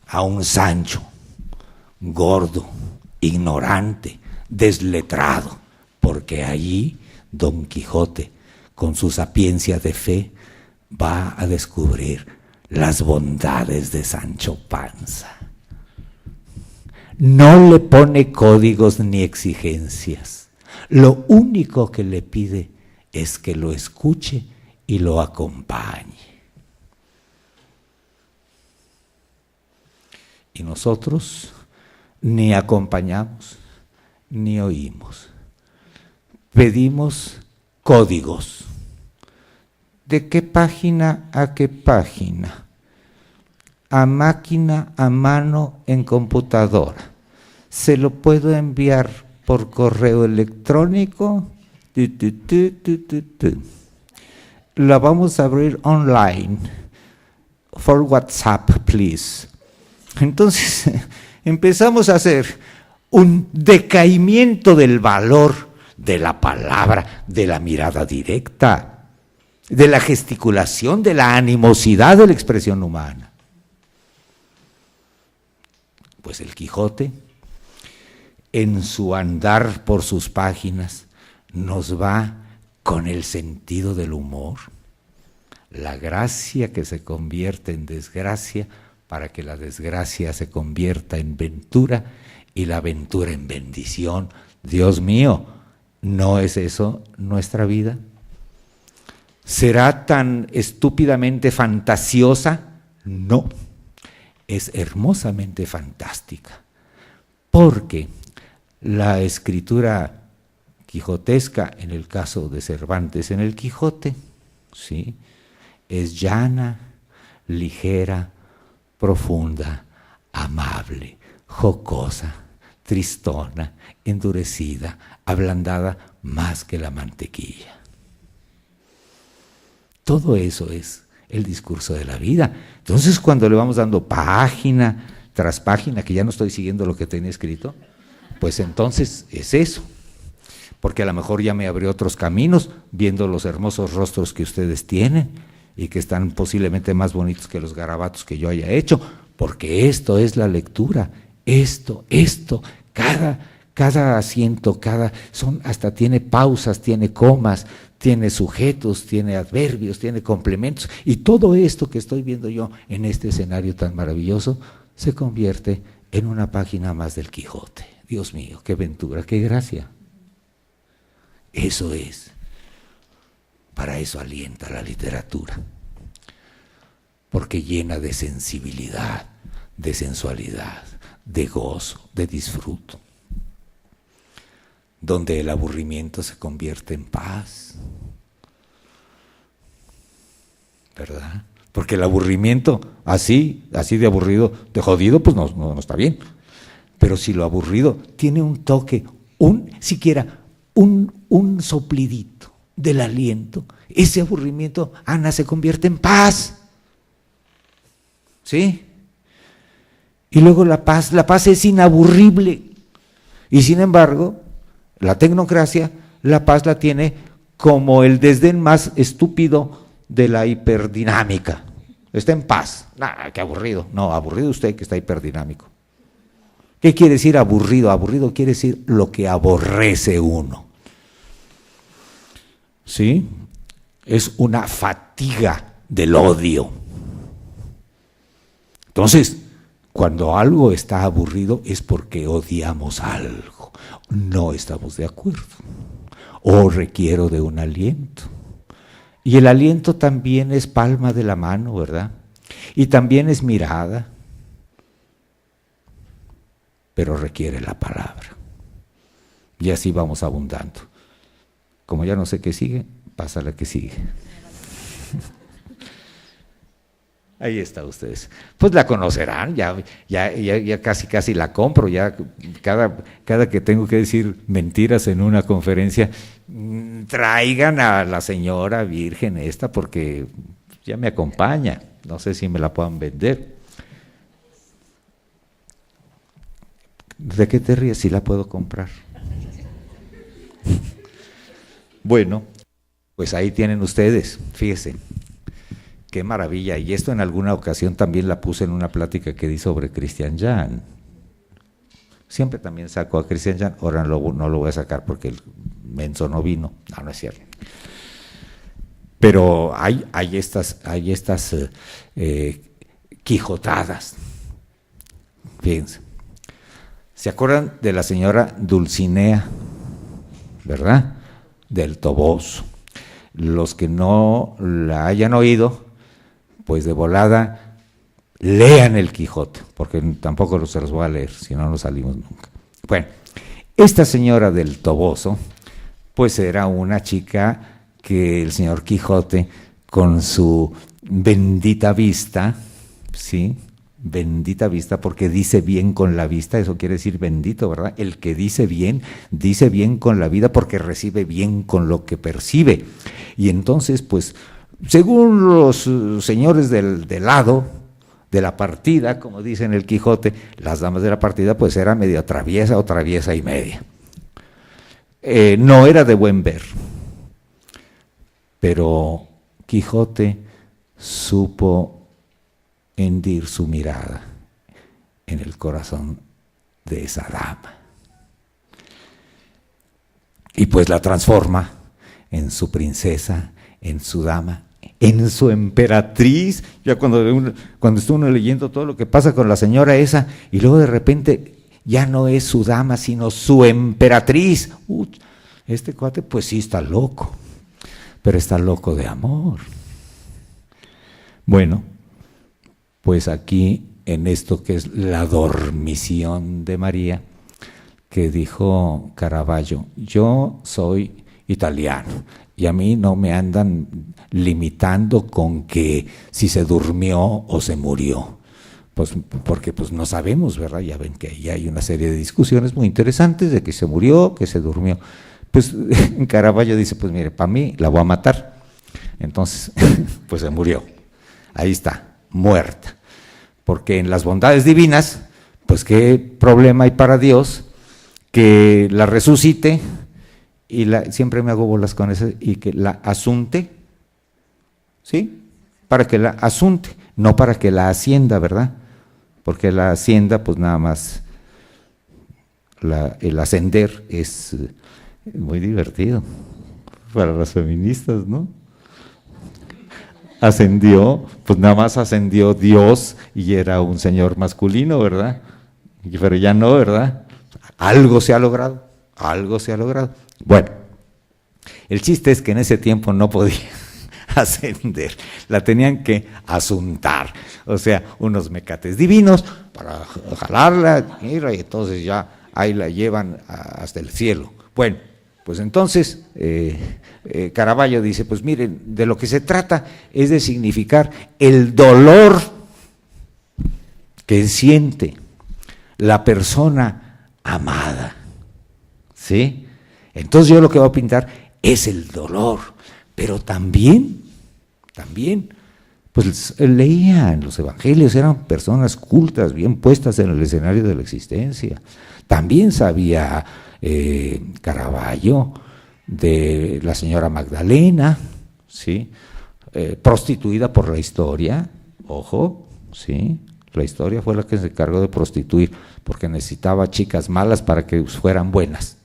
a un Sancho, gordo, ignorante, desletrado, porque allí Don Quijote, con su sapiencia de fe, va a descubrir las bondades de Sancho Panza. No le pone códigos ni exigencias. Lo único que le pide es que lo escuche y lo acompañe. Y nosotros ni acompañamos ni oímos. Pedimos códigos. ¿De qué página a qué página? A máquina, a mano, en computadora. ¿Se lo puedo enviar por correo electrónico? La vamos a abrir online. For WhatsApp, please. Entonces empezamos a hacer un decaimiento del valor de la palabra, de la mirada directa, de la gesticulación, de la animosidad de la expresión humana. Pues el Quijote, en su andar por sus páginas, nos va con el sentido del humor, la gracia que se convierte en desgracia para que la desgracia se convierta en ventura y la ventura en bendición. Dios mío, ¿no es eso nuestra vida? ¿Será tan estúpidamente fantasiosa? No, es hermosamente fantástica, porque la escritura quijotesca, en el caso de Cervantes en el Quijote, ¿sí?, es llana, ligera, profunda, amable, jocosa, tristona, endurecida, ablandada más que la mantequilla. Todo eso es el discurso de la vida. Entonces, cuando le vamos dando página tras página, que ya no estoy siguiendo lo que tenía escrito, pues entonces es eso. Porque a lo mejor ya me abrió otros caminos, viendo los hermosos rostros que ustedes tienen y que están posiblemente más bonitos que los garabatos que yo haya hecho, porque esto es la lectura, esto, cada asiento, hasta tiene pausas, tiene comas, tiene sujetos, tiene adverbios, tiene complementos, y todo esto que estoy viendo yo en este escenario tan maravilloso se convierte en una página más del Quijote. Dios mío, qué ventura, qué gracia. Eso es, para eso alienta la literatura, porque llena de sensibilidad, de sensualidad, de gozo, de disfruto, donde el aburrimiento se convierte en paz, ¿verdad? Porque el aburrimiento, así de aburrido, de jodido, pues no está bien. Pero si lo aburrido tiene un toque, siquiera un soplidito del aliento, ese aburrimiento, Ana, se convierte en paz. ¿Sí? Y luego la paz es inaburrible. Y sin embargo, la tecnocracia, la paz la tiene como el desdén más estúpido de la hiperddinámica. Está en paz. Qué aburrido. No, aburrido usted que está hiperdinámico. ¿Qué quiere decir aburrido? Aburrido quiere decir lo que aborrece uno. ¿Sí? Es una fatiga del odio. Entonces, cuando algo está aburrido es porque odiamos algo, no estamos de acuerdo, o requiero de un aliento. Y el aliento también es palma de la mano, ¿verdad? Y también es mirada, pero requiere la palabra. Y así vamos abundando. Como ya no sé qué sigue, pasa la que sigue. Ahí está ustedes. Pues la conocerán, ya casi la compro, ya cada que tengo que decir mentiras en una conferencia, traigan a la señora virgen esta porque ya me acompaña, no sé si me la puedan vender. ¿De qué te ríes? Si la puedo comprar. Bueno, pues ahí tienen ustedes, fíjense. Qué maravilla, y esto en alguna ocasión también la puse en una plática que di sobre Christian Jan. Siempre también saco a Christian Jan, ahora no lo voy a sacar porque el menso no vino, no es cierto. Pero hay estas quijotadas, fíjense. ¿Se acuerdan de la señora Dulcinea, verdad? Del Toboso. Los que no la hayan oído, pues de volada, lean el Quijote, porque tampoco se los voy a leer, si no, no salimos nunca. Bueno, esta señora del Toboso, pues era una chica que el señor Quijote, con su bendita vista, ¿sí? Bendita vista, porque dice bien con la vista, eso quiere decir bendito, ¿verdad? El que dice bien con la vida porque recibe bien con lo que percibe. Y entonces, pues, según los señores del lado de la partida, como dice en el Quijote, las damas de la partida, pues era medio traviesa o traviesa y media. No era de buen ver, pero Quijote supo hendir su mirada en el corazón de esa dama. Y pues la transforma en su princesa, en su dama, en su emperatriz. Ya cuando está uno leyendo todo lo que pasa con la señora esa, y luego de repente ya no es su dama, sino su emperatriz. Este cuate pues sí está loco, pero está loco de amor. Bueno, pues aquí en esto que es la dormición de María, que dijo Caravaggio, yo soy italiano y a mí no me andan limitando con que si se durmió o se murió, pues porque pues no sabemos, ¿verdad? Ya ven que ahí hay una serie de discusiones muy interesantes de que se murió, que se durmió. Pues Caravaggio dice, pues mire, para mí la voy a matar. Entonces, pues se murió. Ahí está, muerta. Porque en las bondades divinas, pues qué problema hay para Dios que la resucite y siempre me hago bolas con eso, y que la asunte, ¿sí? Para que la asunte, no para que la ascienda, ¿verdad? Porque la ascienda, pues nada más, el ascender es muy divertido para las feministas, ¿no? Ascendió, pues nada más ascendió Dios y era un señor masculino, ¿verdad? Pero ya no, ¿verdad? Algo se ha logrado, algo se ha logrado. Bueno, el chiste es que en ese tiempo no podía ascender, la tenían que asuntar, o sea, unos mecates divinos para jalarla, mira, y entonces ya ahí la llevan hasta el cielo. Bueno, pues entonces Caravaggio dice, pues miren, de lo que se trata es de significar el dolor que siente la persona amada, ¿sí? Entonces yo lo que voy a pintar es el dolor, pero también, pues leían los evangelios, eran personas cultas, bien puestas en el escenario de la existencia. También sabía Caravaggio de la señora Magdalena, ¿sí? Prostituida por la historia, ojo, ¿sí? La historia fue la que se encargó de prostituir, porque necesitaba chicas malas para que fueran buenas.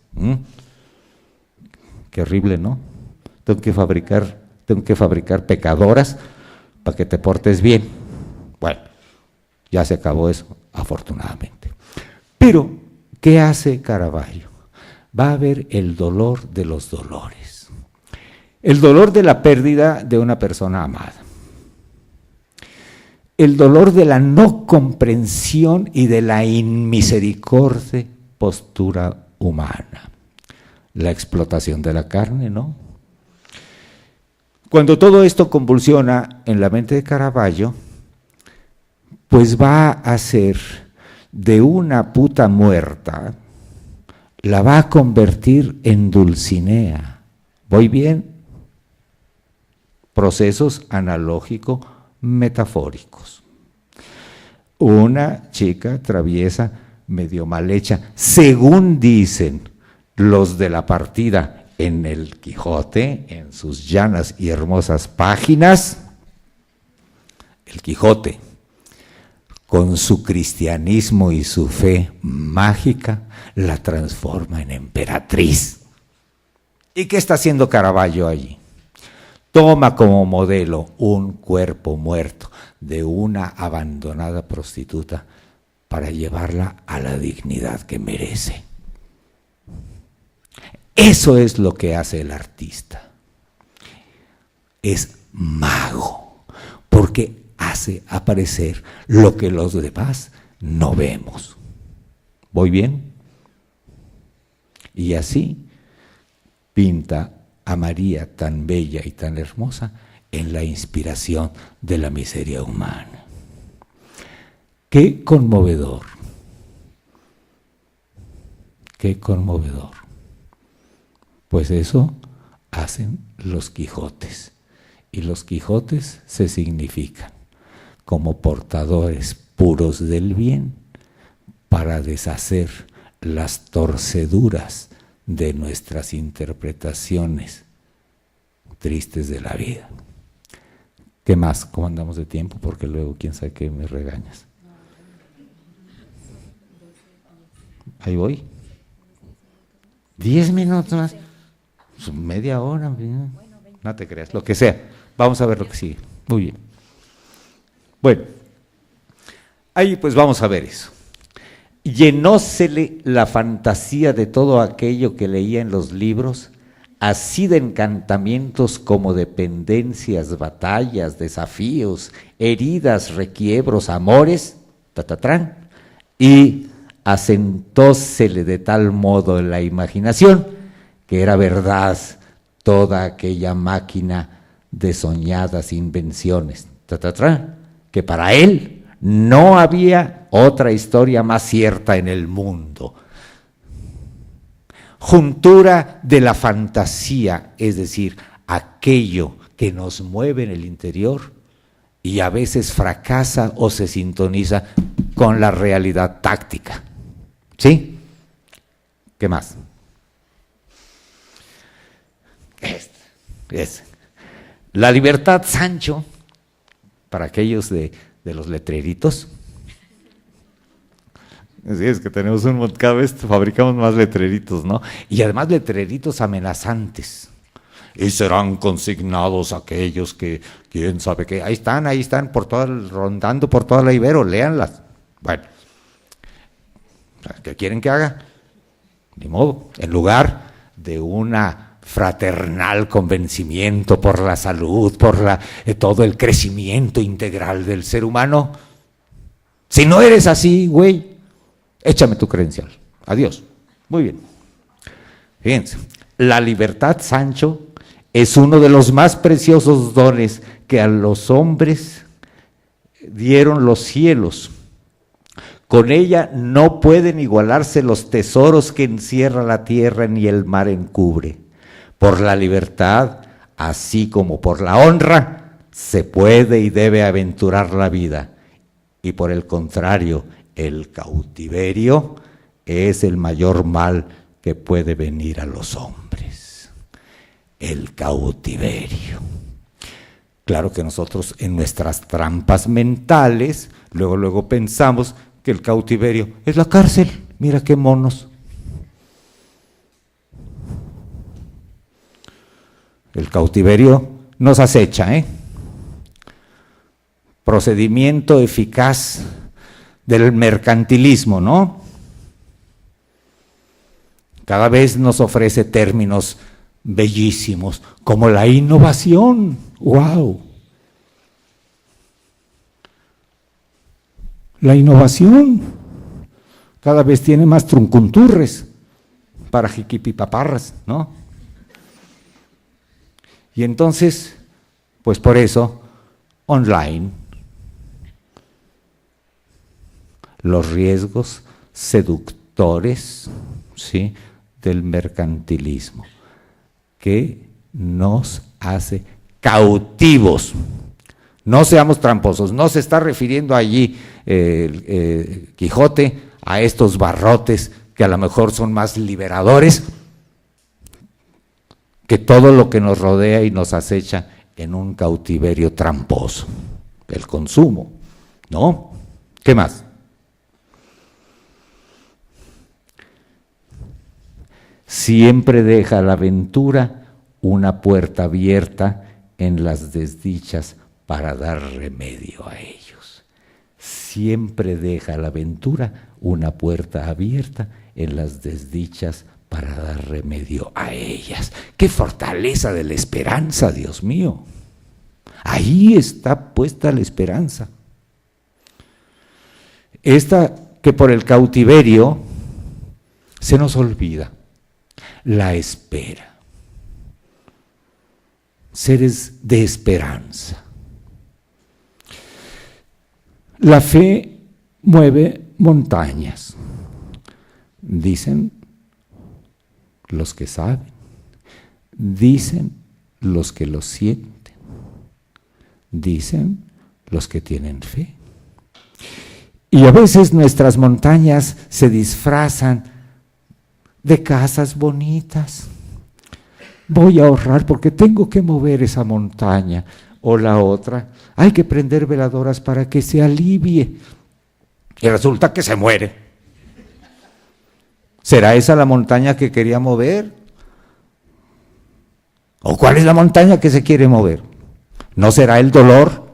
Qué horrible, ¿no? Tengo que fabricar pecadoras para que te portes bien. Bueno, ya se acabó eso, afortunadamente. Pero, ¿qué hace Caravaggio? Va a ver el dolor de los dolores. El dolor de la pérdida de una persona amada. El dolor de la no comprensión y de la inmisericordia postura humana. la explotación de la carne, ¿no? Cuando todo esto convulsiona en la mente de Caravaggio, pues va a hacer de una puta muerta, la va a convertir en Dulcinea. ¿Voy bien? Procesos analógico-metafóricos. Una chica traviesa, medio mal hecha, según dicen los de la partida en el Quijote, en sus llanas y hermosas páginas, el Quijote, con su cristianismo y su fe mágica, la transforma en emperatriz. ¿Y qué está haciendo Caravaggio allí? Toma como modelo un cuerpo muerto de una abandonada prostituta para llevarla a la dignidad que merece. Eso es lo que hace el artista. Es mago, porque hace aparecer lo que los demás no vemos. ¿Voy bien? Y así pinta a María tan bella y tan hermosa en la inspiración de la miseria humana. ¡Qué conmovedor! ¡Qué conmovedor! Pues eso hacen los Quijotes, y los Quijotes se significan como portadores puros del bien para deshacer las torceduras de nuestras interpretaciones tristes de la vida. ¿Qué más? ¿Cómo andamos de tiempo? Porque luego quién sabe qué me regañas. Ahí voy. 10 minutos más. Media hora. No te creas, lo que sea. Vamos a ver lo que sigue. Muy bien. Bueno, ahí pues vamos a ver eso. Llenósele la fantasía de todo aquello que leía en los libros, así de encantamientos como de pendencias, batallas, desafíos, heridas, requiebros, amores, y asentósele de tal modo en la imaginación que era verdad toda aquella máquina de soñadas invenciones, que para él no había otra historia más cierta en el mundo. Juntura de la fantasía, es decir, aquello que nos mueve en el interior y a veces fracasa o se sintoniza con la realidad táctica. ¿Sí? ¿Qué más? La libertad, Sancho, para aquellos de los letreritos. Sí, es que tenemos cada vez fabricamos más letreritos, ¿no? Y además letreritos amenazantes. Y serán consignados aquellos que, quién sabe qué. Ahí están, rondando por toda la Ibero, léanlas. Bueno, ¿qué quieren que haga? Ni modo, en lugar de una fraternal convencimiento por la salud, por todo el crecimiento integral del ser humano. Si no eres así, güey, échame tu credencial. Adiós. Muy bien. Fíjense, la libertad, Sancho, es uno de los más preciosos dones que a los hombres dieron los cielos. Con ella no pueden igualarse los tesoros que encierra la tierra ni el mar encubre. Por la libertad, así como por la honra, se puede y debe aventurar la vida. Y por el contrario, el cautiverio es el mayor mal que puede venir a los hombres. El cautiverio. Claro que nosotros en nuestras trampas mentales, luego pensamos que el cautiverio es la cárcel. Mira qué monos. El cautiverio nos acecha, Procedimiento eficaz del mercantilismo, ¿no? Cada vez nos ofrece términos bellísimos, como la innovación. ¡Wow! La innovación cada vez tiene más truncunturres. para jiquipipaparras, ¿no? Y entonces, pues por eso, online, los riesgos seductores, ¿sí?, del mercantilismo, que nos hace cautivos. No seamos tramposos, no se está refiriendo allí Quijote a estos barrotes que a lo mejor son más liberadores que todo lo que nos rodea y nos acecha en un cautiverio tramposo, el consumo, ¿no? ¿Qué más? Siempre deja la aventura una puerta abierta en las desdichas para dar remedio a ellos. Siempre deja la aventura una puerta abierta en las desdichas para dar remedio a ellas. ¡Qué fortaleza de la esperanza, Dios mío! Ahí está puesta la esperanza. Esta que por el cautiverio se nos olvida. La espera. Seres de esperanza. La fe mueve montañas, dicen los que saben, dicen los que lo sienten, dicen los que tienen fe. Y a veces nuestras montañas se disfrazan de casas bonitas. Voy a ahorrar porque tengo que mover esa montaña. O la otra, hay que prender veladoras para que se alivie. Y resulta que se muere. ¿Será esa la montaña que quería mover? ¿O cuál es la montaña que se quiere mover? ¿No será el dolor?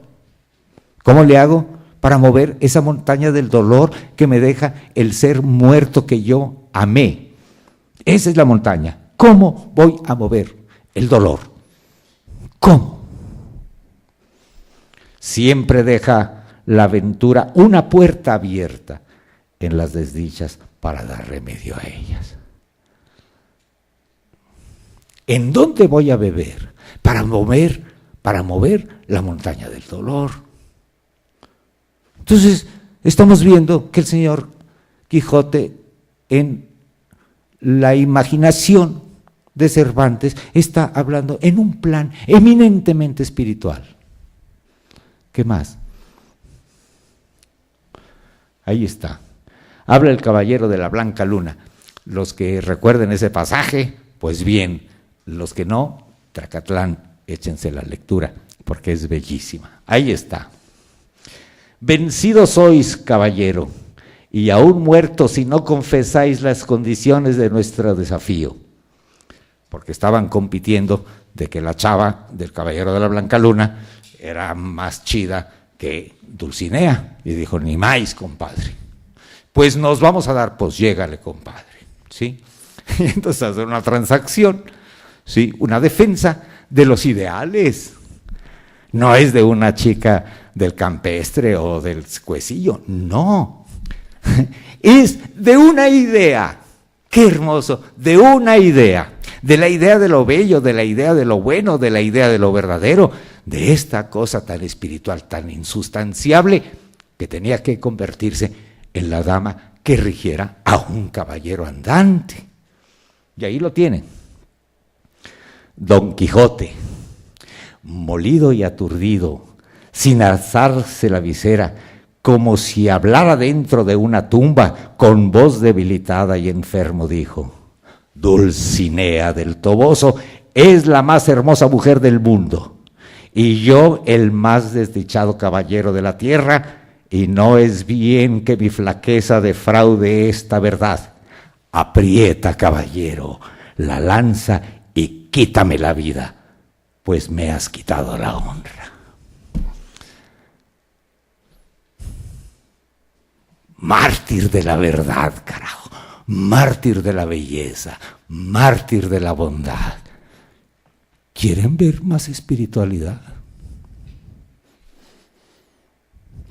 ¿Cómo le hago para mover esa montaña del dolor que me deja el ser muerto que yo amé? Esa es la montaña. ¿Cómo voy a mover el dolor? ¿Cómo? Siempre deja la aventura una puerta abierta en las desdichas para dar remedio a ellas. ¿En dónde voy a beber? Para mover la montaña del dolor. Entonces, estamos viendo que el señor Quijote, en la imaginación de Cervantes, está hablando en un plan eminentemente espiritual. ¿Qué más? Ahí está. Habla el caballero de la blanca luna. Los que recuerden ese pasaje, pues bien. Los que no, Tracatlán, échense la lectura, porque es bellísima. Ahí está. Vencidos sois, caballero, y aún muertos si no confesáis las condiciones de nuestro desafío. Porque estaban compitiendo de que la chava del caballero de la blanca luna era más chida que Dulcinea. Y dijo, ni más, compadre. Pues nos vamos a dar, pues llégale, compadre. ¿Sí? Y entonces hacer una transacción, ¿sí? Una defensa de los ideales. No es de una chica del campestre o del cuecillo, no. Es de una idea. Qué hermoso, de una idea. De la idea de lo bello, de la idea de lo bueno, de la idea de lo verdadero, de esta cosa tan espiritual, tan insustanciable, que tenía que convertirse en la dama que rigiera a un caballero andante. Y ahí lo tienen. Don Quijote, molido y aturdido, sin alzarse la visera, como si hablara dentro de una tumba, con voz debilitada y enfermo dijo, Dulcinea del Toboso es la más hermosa mujer del mundo, y yo el más desdichado caballero de la tierra, y no es bien que mi flaqueza defraude esta verdad. Aprieta, caballero, la lanza y quítame la vida, pues me has quitado la honra. Mártir de la verdad, carajo, mártir de la belleza, mártir de la bondad. ¿Quieren ver más espiritualidad?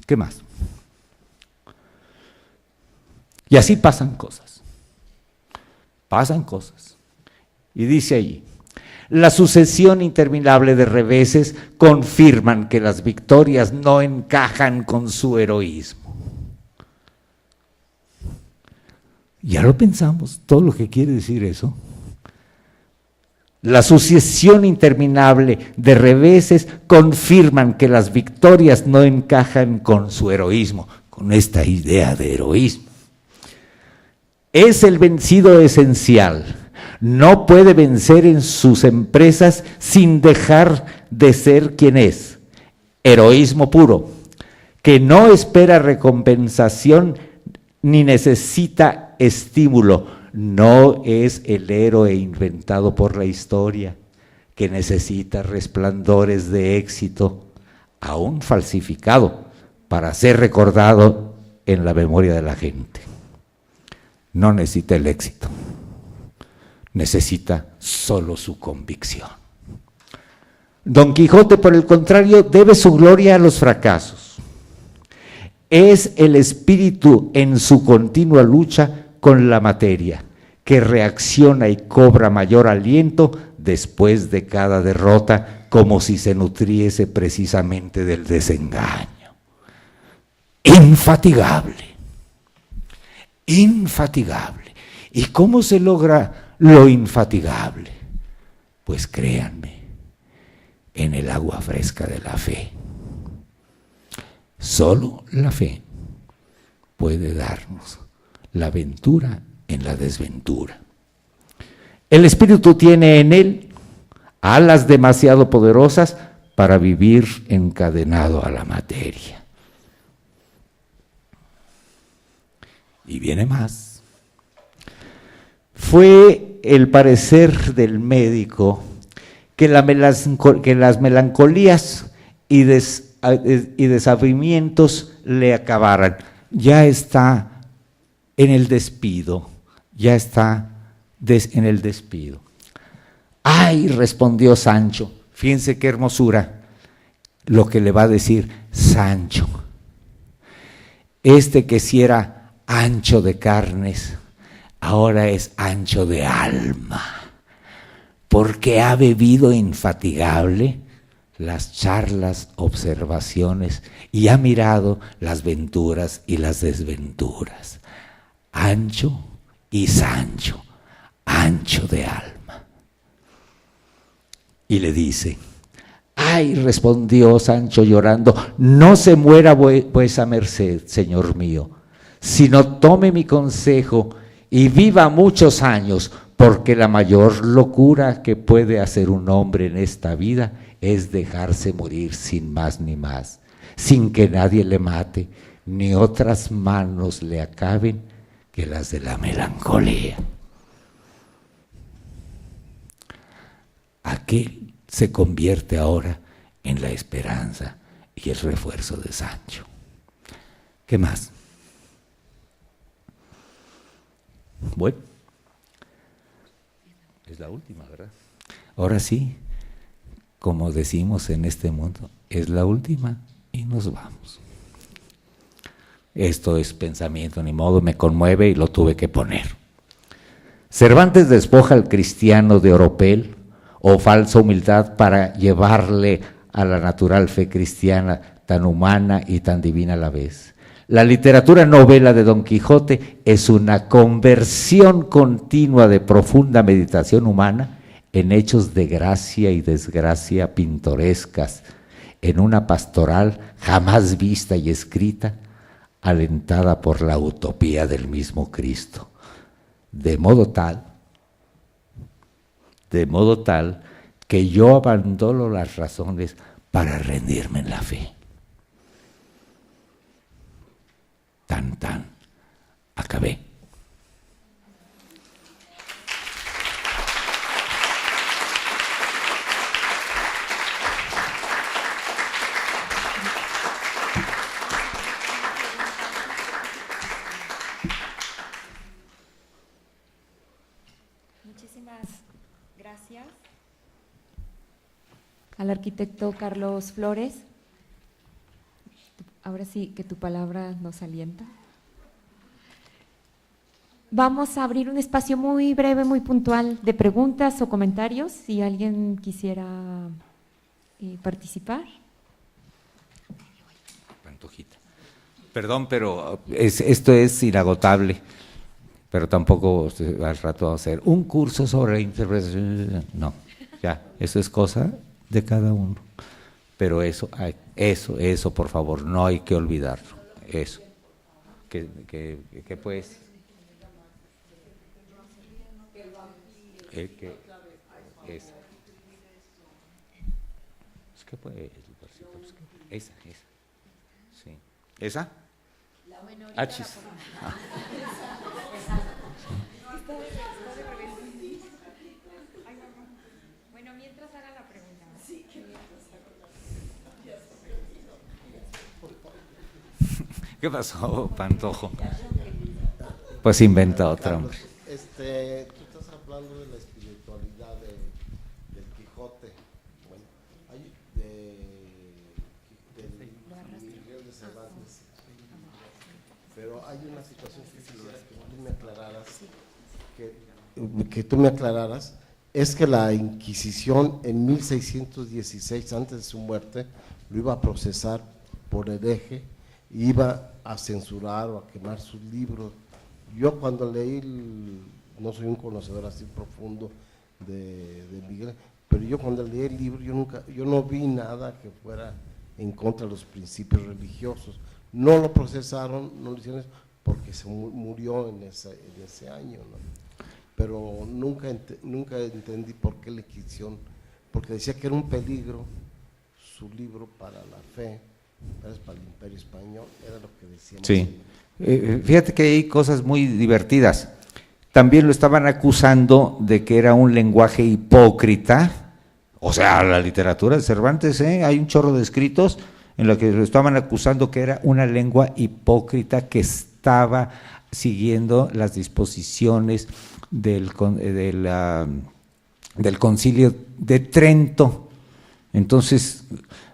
¿Qué más? Y así pasan cosas. pasan cosas. Y dice allí, la sucesión interminable de reveses confirman que las victorias no encajan con su heroísmo. Ya lo pensamos, todo lo que quiere decir eso. La sucesión interminable de reveses confirman que las victorias no encajan con su heroísmo, con esta idea de heroísmo. Es el vencido esencial, no puede vencer en sus empresas sin dejar de ser quien es, heroísmo puro, que no espera recompensación ni necesita estímulo, no es el héroe inventado por la historia, que necesita resplandores de éxito, aún falsificado, para ser recordado en la memoria de la gente. No necesita el éxito, necesita solo su convicción. Don Quijote, por el contrario, debe su gloria a los fracasos. Es el espíritu en su continua lucha con la materia, que reacciona y cobra mayor aliento después de cada derrota, como si se nutriese precisamente del desengaño. Infatigable, infatigable. ¿Y cómo se logra lo infatigable? Pues créanme, en el agua fresca de la fe. Solo la fe puede darnos la ventura en la desventura. El espíritu tiene en él alas demasiado poderosas para vivir encadenado a la materia. Y viene más. Fue el parecer del médico que las melancolías y desabrimientos le acabaran. Ya está en el despido, ya está en el despido. ¡Ay!, respondió Sancho, fíjense qué hermosura lo que le va a decir Sancho. Que si era ancho de carnes, ahora es ancho de alma, porque ha bebido infatigable las charlas, observaciones, y ha mirado las venturas y las desventuras. Ancho y Sancho, ancho de alma. Y le dice, ay, respondió Sancho llorando, no se muera vuesa merced, señor mío, sino tome mi consejo y viva muchos años, porque la mayor locura que puede hacer un hombre en esta vida es dejarse morir sin más ni más, sin que nadie le mate, ni otras manos le acaben que las de la melancolía. Aquel se convierte ahora en la esperanza y el refuerzo de Sancho. ¿Qué más? Bueno, es la última, ¿verdad? Ahora sí, como decimos en este mundo, es la última y nos vamos. Esto es pensamiento, ni modo, me conmueve y lo tuve que poner. Cervantes despoja al cristiano de oropel o falsa humildad para llevarle a la natural fe cristiana, tan humana y tan divina a la vez. La literatura novela de Don Quijote es una conversión continua de profunda meditación humana en hechos de gracia y desgracia pintorescas, en una pastoral jamás vista y escrita, alentada por la utopía del mismo Cristo, de modo tal que yo abandono las razones para rendirme en la fe. Tan, acabé. Muchísimas gracias al arquitecto Carlos Flores. Ahora sí que tu palabra nos alienta. vamos a abrir un espacio muy breve, muy puntual de preguntas o comentarios, si alguien quisiera participar. Pantojita. Perdón, pero esto es inagotable, pero tampoco al rato va a hacer un curso sobre interpretación. No, ya, eso es cosa de cada uno. Pero eso, por favor, no hay que olvidarlo. Eso. ¿Qué pues? Es que pues, esa. Sí. ¿Esa? Achis. Ah. Bueno, mientras haga la pregunta. ¿Qué pasó, Pantojo? Pues inventa otra, hombre. Tú estás hablando de la espiritualidad del Quijote, bueno, hay del Miguel de Cervantes, pero hay una situación que tú me aclararas, es que la Inquisición en 1616, antes de su muerte, lo iba a procesar por hereje, iba a censurar o a quemar sus libros. Yo cuando leí, no soy un conocedor así profundo de Miguel, pero yo cuando leí el libro, yo no vi nada que fuera en contra de los principios religiosos. No lo procesaron, no lo hicieron porque se murió en ese año, ¿no? Pero nunca entendí por qué la Inquisición, porque decía que era un peligro su libro para la fe, para el Imperio Español, era lo que decíamos. Sí. Fíjate que hay cosas muy divertidas. También lo estaban acusando de que era un lenguaje hipócrita, o sea, la literatura de Cervantes, hay un chorro de escritos en los que lo estaban acusando que era una lengua hipócrita que estaba siguiendo las disposiciones del Concilio de Trento. Entonces,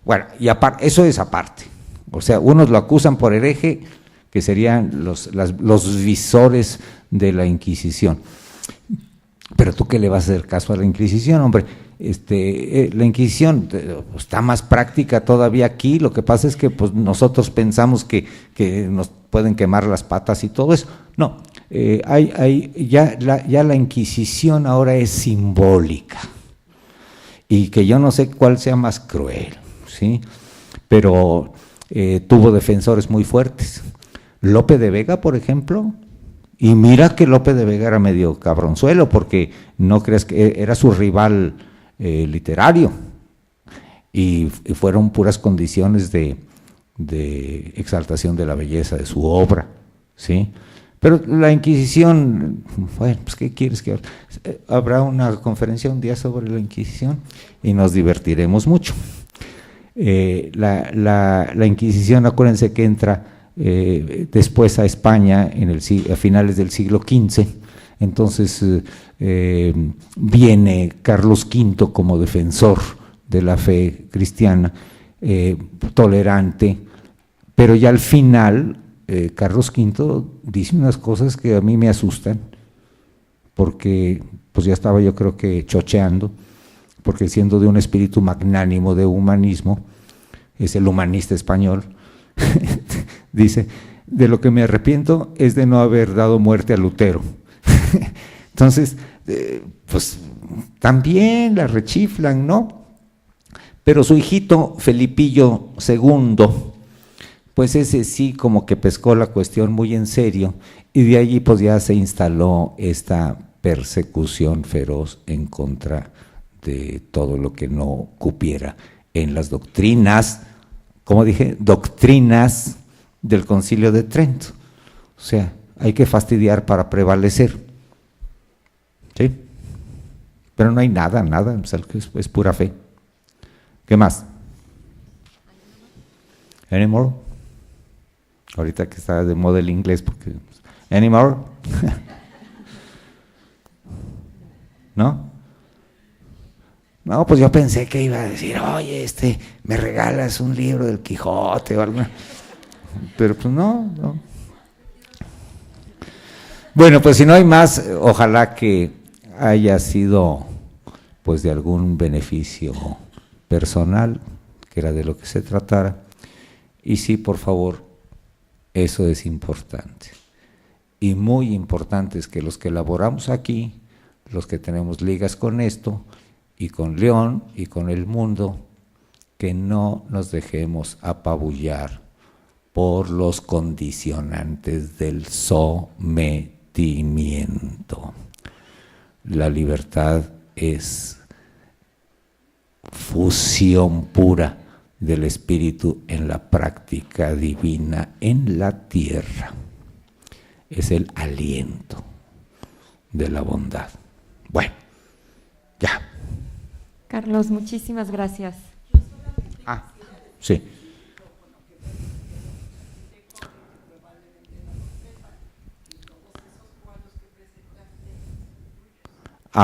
bueno, y eso es aparte. O sea, unos lo acusan por hereje, que serían los visores de la Inquisición. Pero tú, ¿qué le vas a hacer caso a la Inquisición, hombre? La Inquisición está más práctica todavía aquí. Lo que pasa es que pues, nosotros pensamos que nos pueden quemar las patas y todo eso. No, ya la Inquisición ahora es simbólica, y que yo no sé cuál sea más cruel, ¿sí? Pero tuvo defensores muy fuertes. Lope de Vega, por ejemplo, y mira que Lope de Vega era medio cabronzuelo, porque no creas que era su rival literario, y fueron puras condiciones de exaltación de la belleza de su obra, ¿sí? Pero la Inquisición, bueno, pues ¿qué quieres que habrá una conferencia un día sobre la Inquisición y nos divertiremos mucho? La Inquisición, acuérdense que entra después a España a finales del siglo XV, entonces viene Carlos V como defensor de la fe cristiana, tolerante, pero ya al final Carlos V dice unas cosas que a mí me asustan, porque pues ya estaba yo creo que chocheando, porque siendo de un espíritu magnánimo de humanismo, es el humanista español, dice, de lo que me arrepiento es de no haber dado muerte a Lutero. Entonces, pues también la rechiflan, ¿no? Pero su hijito Felipillo II, pues ese sí como que pescó la cuestión muy en serio, y de allí pues ya se instaló esta persecución feroz en contra de todo lo que no cupiera en las doctrinas, como dije, doctrinas del Concilio de Trento. O sea, hay que fastidiar para prevalecer, ¿sí? Pero no hay nada, o sea, es pura fe. ¿Qué más? Any more? Ahorita que está de moda el inglés, porque any more? ¿No? No, pues yo pensé que iba a decir, oye, me regalas un libro del Quijote o algo. Pero pues no. Bueno, pues si no hay más, ojalá que haya sido pues de algún beneficio personal, que era de lo que se tratara. Y sí, por favor, eso es importante. Y muy importante es que los que elaboramos aquí, los que tenemos ligas con esto, y con León, y con el mundo, que no nos dejemos apabullar por los condicionantes del sometimiento. La libertad es fusión pura del espíritu en la práctica divina en la tierra. Es el aliento de la bondad. Bueno, ya. Carlos, muchísimas gracias. Sí.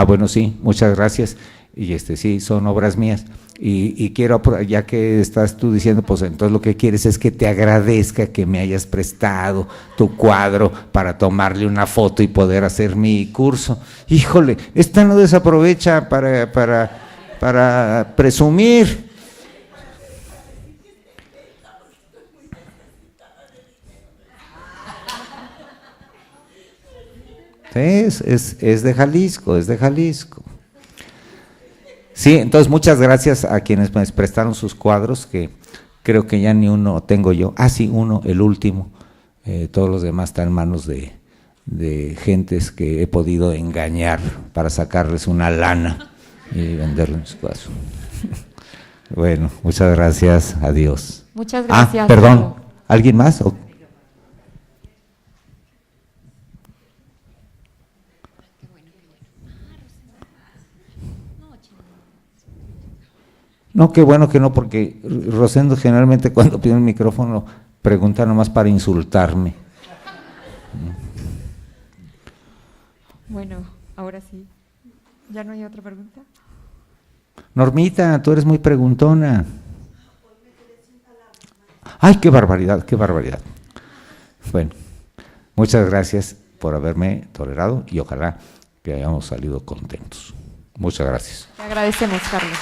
Bueno, sí, muchas gracias. Y sí, son obras mías. Y quiero, ya que estás tú diciendo, pues entonces lo que quieres es que te agradezca que me hayas prestado tu cuadro para tomarle una foto y poder hacer mi curso. Híjole, esta no desaprovecha para presumir. Es de Jalisco, es de Jalisco. Sí, entonces muchas gracias a quienes me prestaron sus cuadros, que creo que ya ni uno tengo yo. Sí, uno, el último. Todos los demás están en manos de gentes que he podido engañar para sacarles una lana y venderles mis cuadros. Bueno, muchas gracias, adiós. Muchas gracias. Perdón, ¿alguien más? No, qué bueno que no, porque Rosendo generalmente cuando pide un micrófono pregunta nomás para insultarme. Bueno, ahora sí. ¿Ya no hay otra pregunta? Normita, tú eres muy preguntona. ¡Ay, qué barbaridad, qué barbaridad! Bueno, muchas gracias por haberme tolerado y ojalá que hayamos salido contentos. Muchas gracias. Te agradecemos, Carlos.